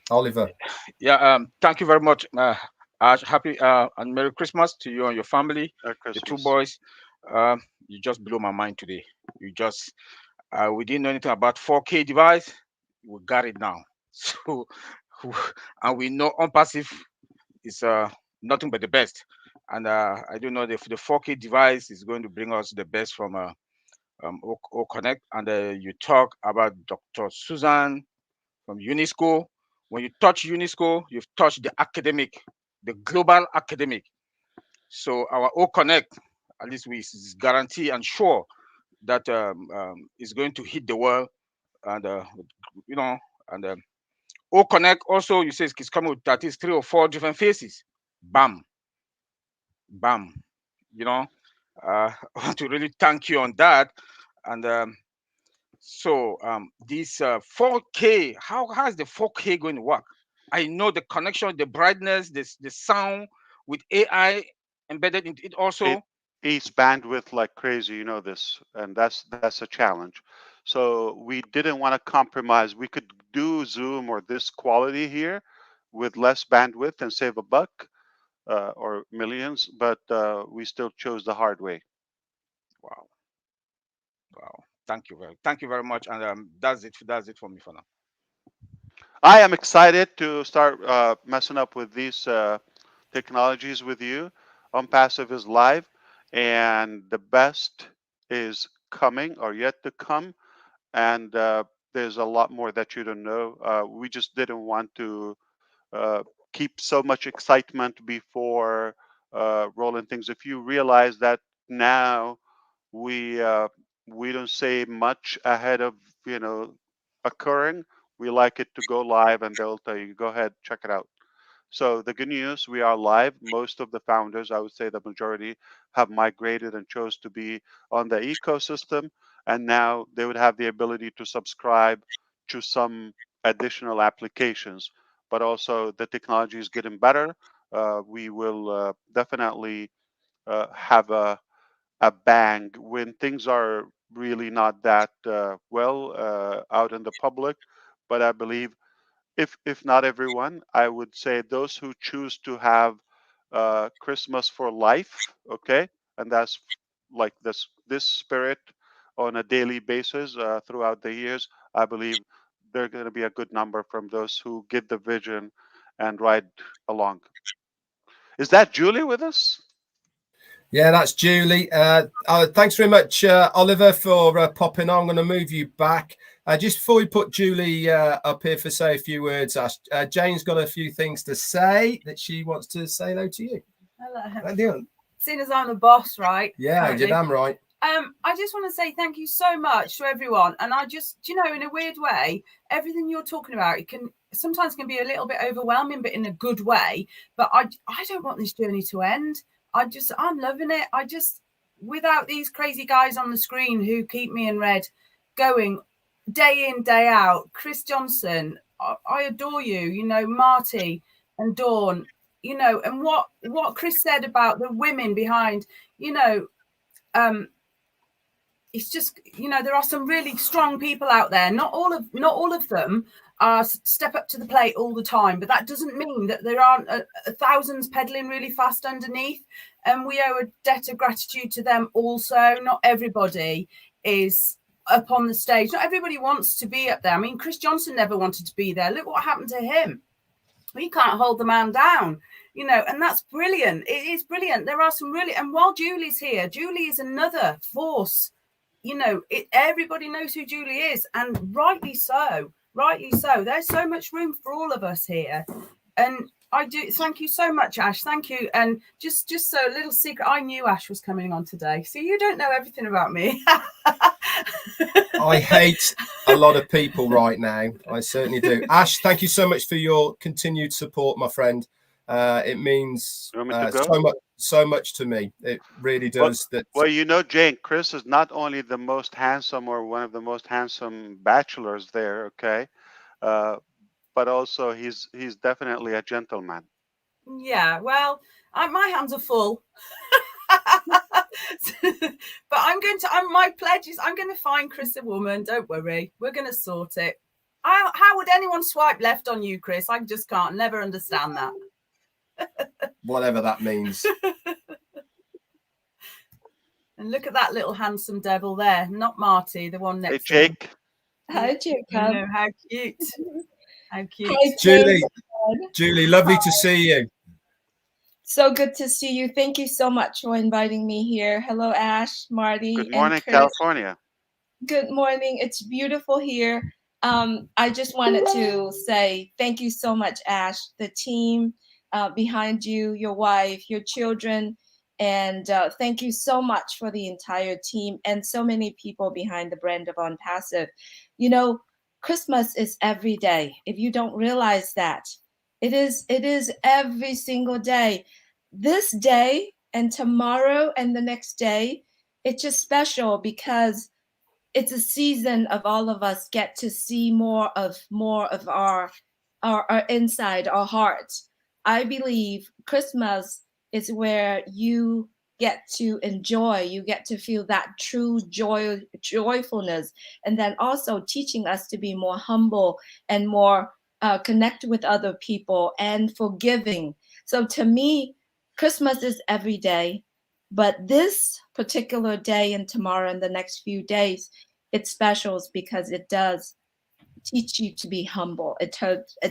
Oliver. Yeah. Thank you very much. Happy and Merry Christmas to you and your family. The two boys. You just blew my mind today. You just we didn't know anything about 4K device. We got it now. So and we know Onpassive is nothing but the best. And I do know the 4K device is going to bring us the best from Connect. And you talk about Dr. Susan from UNESCO. When you touch UNESCO, you've touched the academic, the global academic. So our Connect, at least we guarantee and sure that is going to hit the world, and and Connect also, you say it's coming with that is 3 or 4 different faces. Bam, bam. I want to really thank you on that. And so this 4K, how is the 4K going to work? I know the connection, the brightness, the sound with AI embedded in it also. It eats bandwidth like crazy, you know this, and that's a challenge. So we didn't want to compromise. We could do Zoom or this quality here with less bandwidth and save a buck or millions, but we still chose the hard way. Wow. Thank you very much. And that's it for me for now. I am excited to start messing up with these technologies with you. Onpassive is live, and the best is coming or yet to come. And there's a lot more that you don't know. We just didn't want to keep so much excitement before rolling things. If you realize that now we don't say much ahead of occurring, we like it to go live, and they'll tell you, go ahead, check it out. So the good news, we are live. Most of the founders, I would say the majority, have migrated and chose to be on the ecosystem, and now they would have the ability to subscribe to some additional applications. But also the technology is getting better. We will definitely have a bang when things are really not that well out in the public. But I believe if not everyone, I would say those who choose to have Christmas for life, okay, and that's like this spirit on a daily basis throughout the years. I believe they're going to be a good number from those who get the vision and ride along. Is that Julie with us? Yeah, that's Julie. Thanks very much, Oliver, for popping on. I'm going to move you back. Just before we put Julie up here for say a few words, Jayne's got a few things to say that she wants to say hello to you. Hello. Seeing as I'm the boss, right? Yeah, you're damn right. I just want to say thank you so much to everyone. And I just, in a weird way, everything you're talking about, it can sometimes be a little bit overwhelming, but in a good way. But I don't want this journey to end. I'm loving it. Without these crazy guys on the screen who keep me in red going day in, day out, Chris Johnson, I adore you, Marty and Dawn, and what Chris said about the women behind, it's just, there are some really strong people out there. Not all of them are step up to the plate all the time, but that doesn't mean that there aren't thousands pedaling really fast underneath. And we owe a debt of gratitude to them also. Not everybody is up on the stage. Not everybody wants to be up there. I mean, Chris Johnson never wanted to be there. Look what happened to him. We can't hold the man down, and that's brilliant. It is brilliant. There are some really, and while Julie's here, Julie is another force. Everybody knows who Julie is, and rightly so. There's so much room for all of us here, and I do thank you so much, Ash. Thank you. And just so a little secret, I knew Ash was coming on today, so you don't know everything about me. I hate a lot of people right now. I certainly do. Ash, thank you so much for your continued support, my friend. It means so much to me. It really does. Well, Jayne, Chris is not only the most handsome or one of the most handsome bachelors there, okay, but also he's definitely a gentleman. Yeah, well, my hands are full. But my pledge is I'm going to find Chris a woman. Don't worry, we're going to sort it. How would anyone swipe left on you, Chris? I just can't never understand that. Whatever that means. And look at that little handsome devil there, not Marty, the one next to Jake. Hi, Jake. How cute. How cute. Hi, Julie, lovely to see you. So good to see you. Thank you so much for inviting me here. Hello, Ash, Marty. Good morning, and Chris. California. Good morning. It's beautiful here. I just wanted to say thank you so much, Ash, the team behind you, your wife, your children, and thank you so much for the entire team and so many people behind the brand of Onpassive. Christmas is every day. If you don't realize that, it is every single day. This day and tomorrow and the next day, it's just special because it's a season of all of us get to see more of our inside, our hearts. I believe Christmas is where you get to enjoy, you get to feel that true joyfulness, and then also teaching us to be more humble and more connect with other people and forgiving. So to me, Christmas is every day, but this particular day and tomorrow and the next few days, it's special because it does teach you to be humble. It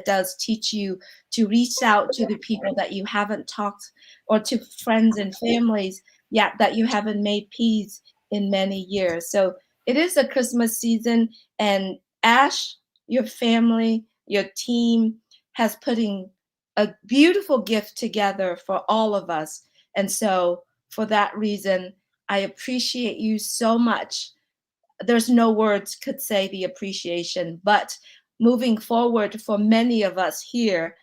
does teach you to reach out to the people that you haven't talked, or to friends and families yet that you haven't made peace in many years. So it is a Christmas season, and Ash, your family, your team has putting a beautiful gift together for all of us. And so for that reason, I appreciate you so much. There's no words could say the appreciation, but moving forward for many of us here,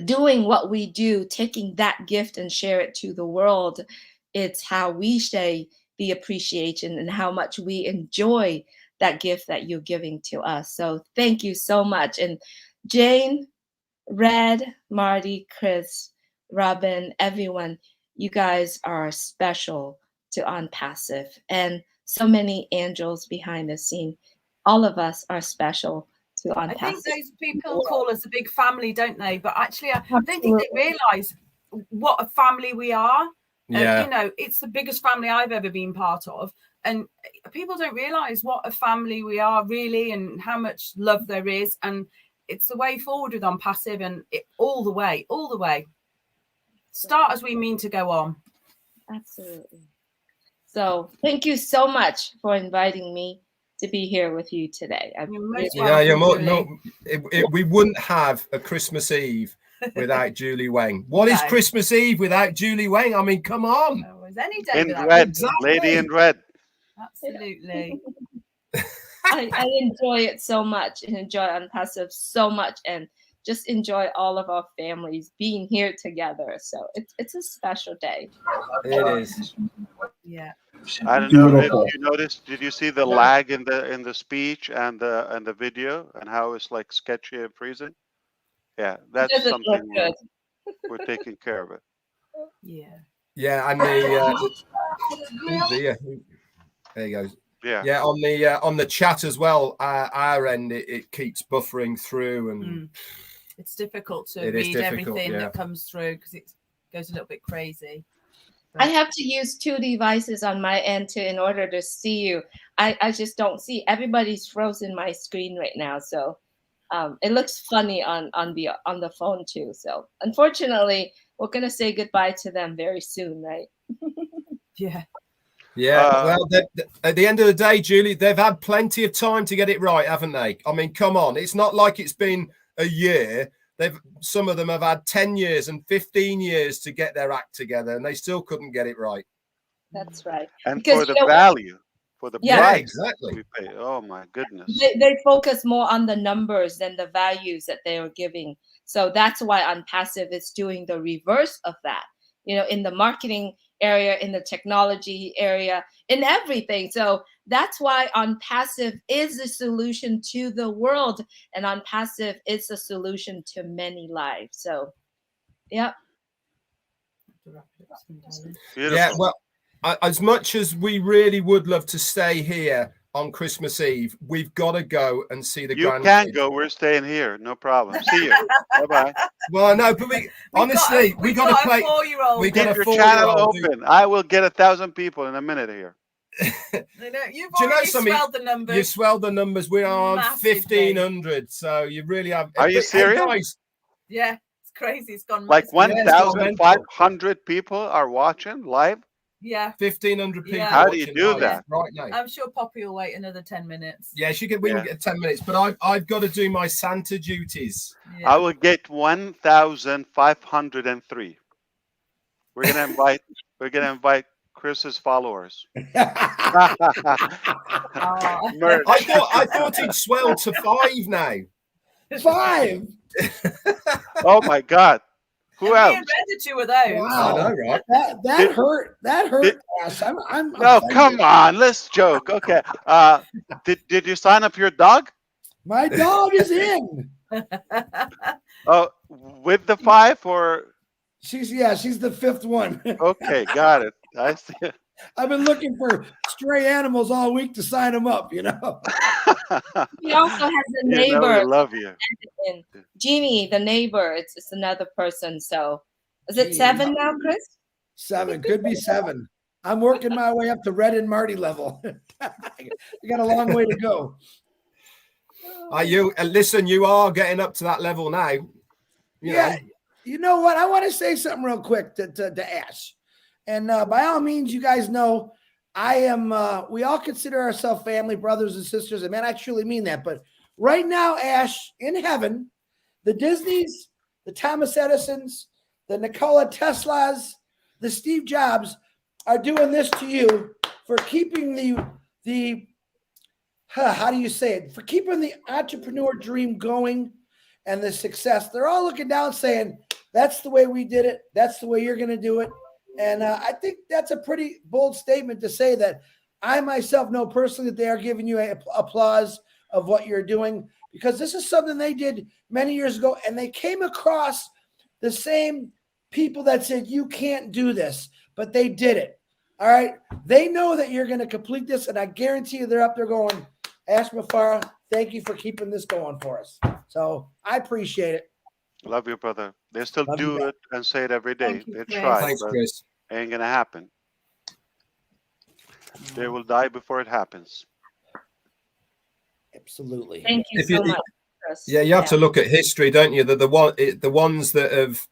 doing what we do, taking that gift and share it to the world, it's how we say the appreciation and how much we enjoy that gift that you're giving to us. So thank you so much. And Jayne, Red, Marty, Chris, Robin, everyone, you guys are special to Onpassive, and so many angels behind the scene. All of us are special to Onpassive. I think those people call us a big family, don't they? But actually, I don't think they realise what a family we are. Yeah. You know, it's the biggest family I've ever been part of. And people don't realise what a family we are really, and how much love there is. And it's the way forward with Onpassive, and all the way. Start as we mean to go on. Absolutely. So thank you so much for inviting me to be here with you today. We wouldn't have a Christmas Eve without Julie Wang. What is Christmas Eve without Julie Wang? I mean, come on. Any day in red, lady in red. Absolutely. I enjoy it so much, and enjoy Onpassive so much, and just enjoy all of our families being here together. So it's a special day. It is. Yeah. I don't know if you noticed. Did you see the lag in the speech and the video, and how it's like sketchy and freezing? Yeah, that's something we're taking care of it. Yeah. Yeah, and there he goes. Yeah. On the chat as well, our end it keeps buffering through, and it's difficult to read everything that comes through because it goes a little bit crazy. I have to use 2 devices on my end in order to see you. I just don't see. Everybody's frozen my screen right now, so it looks funny on the phone too. So unfortunately, we're gonna say goodbye to them very soon, right? Yeah. Yeah, well, at the end of the day, Julie, they've had plenty of time to get it right, haven't they? I mean, come on. It's not like it's been a year. Some of them have had 10 years and 15 years to get their act together, and they still couldn't get it right. That's right. And because, for the value, for the price exactly. We pay. Oh, my goodness. They focus more on the numbers than the values that they are giving. So that's why Onpassive is doing the reverse of that. You know, in the marketing area, in the technology area, in everything. So that's why Onpassive is the solution to the world, and Onpassive is the solution to many lives. So, yeah. Yeah, well, as much as we really would love to stay here on Christmas Eve, we've got to go and see the grandkids. You can go. We're staying here. No problem. See you. Bye-bye. Well, no, but we honestly, we got to play. We got your channel open. I will get 1,000 people in a minute here. You've already swelled the numbers. You swelled the numbers. We are on 1,500. So you really have. Are you serious? Guys, yeah, it's crazy. It's gone like 1,500 people are watching live. Yeah, 1,500 people. How do you do that right now? I'm sure Poppy will wait another 10 minutes. Yeah, we can get 10 minutes, but I've got to do my Santa duties. Yeah. I will get 1,503. We're gonna invite Chris's followers. I thought he'd swell to 5 now. 5. Oh my God. Who else? The 2 of those. Wow. I know, right? That hurt. That hurt. Ash. I'm no, come on. Let's joke. Okay. Did you sign up your dog? My dog is in. Oh, with the 5 or? She's the 5th one. Okay, got it. I see it. I've been looking for stray animals all week to sign them up, you know. He also has a neighbor. I love you. Jeannie, the neighbor. It's another person. So is it 7 now, Chris? 7. Could be 7. I'm working my way up to Red and Marty level. I got a long way to go. Listen, you are getting up to that level now. You know. You know what? I want to say something real quick to Ash. And by all means, you guys know we all consider ourselves family, brothers and sisters. And man, I truly mean that. But right now, Ash, in heaven, the Disneys, the Thomas Edisons, the Nikola Teslas, the Steve Jobs are doing this to you for keeping how do you say it? For keeping the entrepreneur dream going and the success. They're all looking down saying, that's the way we did it. That's the way you're going to do it. And I think that's a pretty bold statement to say that. I myself know personally that they are giving you applause of what you're doing, because this is something they did many years ago, and they came across the same people that said, you can't do this, but they did it. All right. They know that you're going to complete this, and I guarantee you they're up there going, Ash Mufareh, thank you for keeping this going for us. So I appreciate it. Love you, brother. They still Love do you, it and say it every day. Thank you, They Chris. try, Thanks, but Chris. it ain't gonna happen. They will die before it happens. Absolutely. Thank you If you- so much, Chris. Yeah, you have to look at history, don't you? The ones that have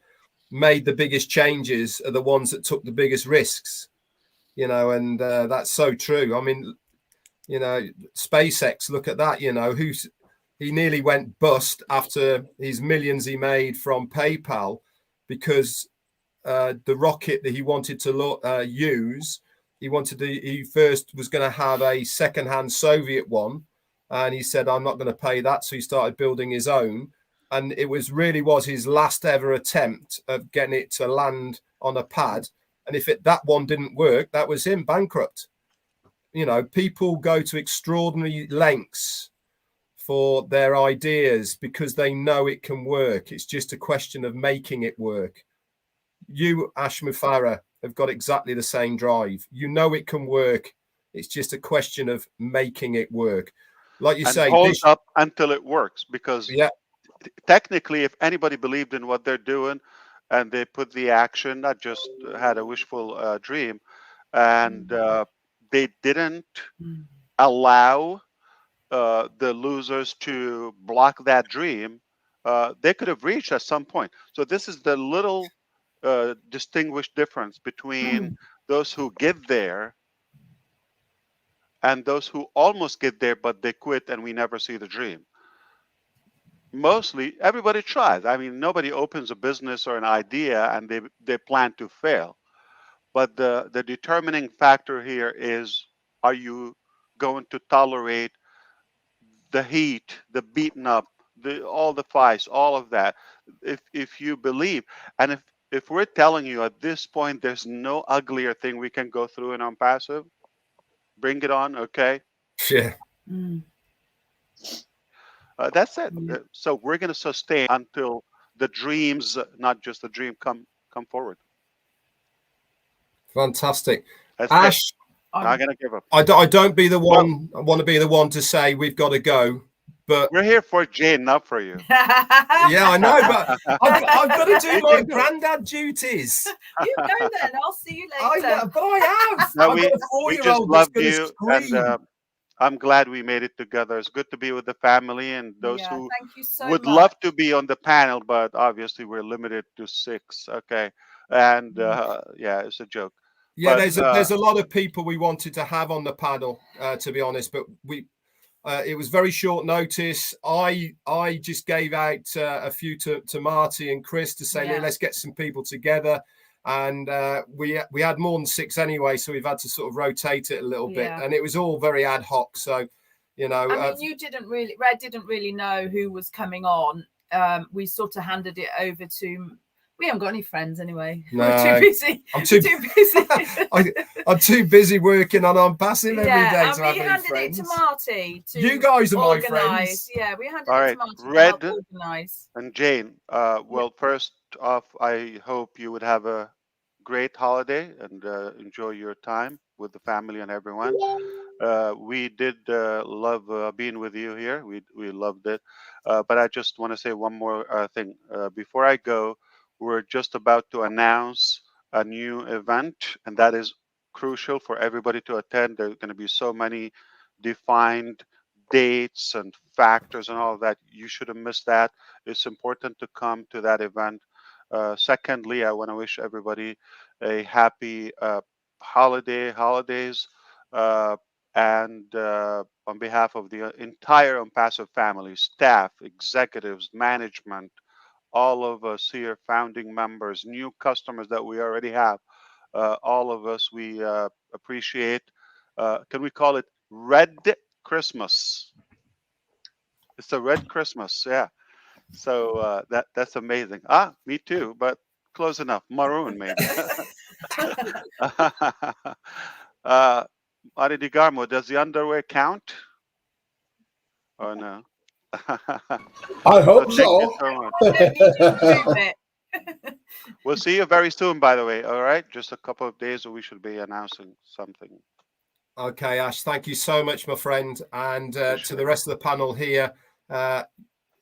made the biggest changes are the ones that took the biggest risks. You know, and that's so true. I mean, you know, SpaceX, look at that. You know, he nearly went bust after his millions he made from PayPal, because the rocket that he wanted to use, he first was going to have a second-hand Soviet one, and he said, I'm not going to pay that, so he started building his own, and it was his last ever attempt of getting it to land on a pad. And if that one didn't work, that was him bankrupt. You know, people go to extraordinary lengths for their ideas because they know it can work. It's just a question of making it work. You, Ash Mufareh, have got exactly the same drive. You know it can work. It's just a question of making it work. Like you say, hold up until it works, because yeah, technically, if anybody believed in what they're doing and they put the action, not just had a wishful dream, and they didn't allow the losers to block that dream, they could have reached at some point. So this is the little distinguished difference between those who get there and those who almost get there, but they quit and we never see the dream. Mostly everybody tries. I mean, nobody opens a business or an idea and they plan to fail. But the determining factor here is, are you going to tolerate the heat, the beaten up, all the fights, all of that? If you believe, and if we're telling you at this point there's no uglier thing we can go through in Onpassive, bring it on, okay? yeah. That's it. So we're going to sustain until the dreams, not just the dream, come forward. Fantastic. That's Ash, not going to give up. I don't be the one. I want to be the one to say we've got to go. But we're here for Jayne, not for you. Yeah, I know, but I've got to do my granddad duties. You go then. I'll see you later. I know, but I have. No, I've got a we just four-year-old that's love going to you, scream. and I'm glad we made it together. It's good to be with the family and those who thank you so would much. love to be on the panel, but obviously we're limited to 6. Okay, and yeah, it's a joke. Yeah, but, there's a lot of people we wanted to have on the panel, to be honest, but it was very short notice. I just gave out a few to Marty and Chris to say, let's get some people together. And we had more than 6 anyway, so we've had to sort of rotate it a little bit. And it was all very ad hoc. So, you know. I mean, Red didn't really know who was coming on. We sort of handed it over to... We haven't got any friends anyway. No, we're too busy. I'm too busy. I'm too busy working on Onpassive every day and to we have any handed friends. it to Marty. You guys are my organise. friends. Yeah, we handed all it right, to Marty Red to help organise. and Jayne. Well, first off, I hope you would have a great holiday and enjoy your time with the family and everyone. We did love being with you here. We loved it. But I just want to say one more thing. Before I go, we're just about to announce a new event, and that is crucial for everybody to attend. There are going to be so many defined dates and factors and all of that. You shouldn't miss that. It's important to come to that event. Secondly, I want to wish everybody a happy holidays. and on behalf of the entire Onpassive family, staff, executives, management, all of us here, founding members, new customers that we already have, all of us, we appreciate. Can we call it Red Christmas? It's a Red Christmas, yeah. So that's amazing. Me too, but close enough. Maroon, maybe. Adi Digarmo, does the underwear count? Oh no. I hope Thank so. you so much. I don't need you to prove it. We'll see you very soon, by the way. All right, just a couple of days, we should be announcing something. Okay, Ash, thank you so much, my friend, and to the rest of the panel here.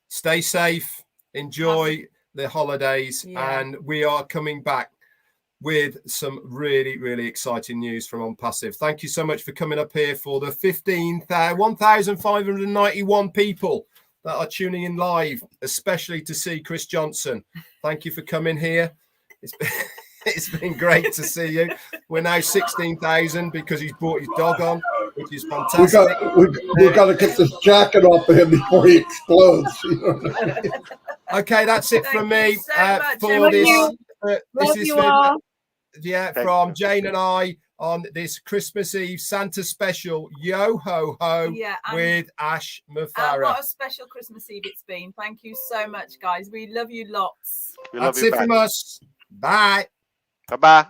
Stay safe, enjoy the holidays, and we are coming back with some really, really exciting news from Onpassive. Thank you so much for coming up here for the 1,591 people that are tuning in live, especially to see Chris Johnson. Thank you for coming here. It's been great to see you. We're now 16,000 because he's brought his dog on, which is fantastic. We've got to get this jacket off of him before he explodes. You know what I mean? Okay, that's it from me for this. Love you all. From Jayne and I on this Christmas Eve Santa special, YoHoHo with Ash Mufareh. What a special Christmas Eve it's been. Thank you so much, guys. We love you lots. That's it from us. Bye. Bye-bye.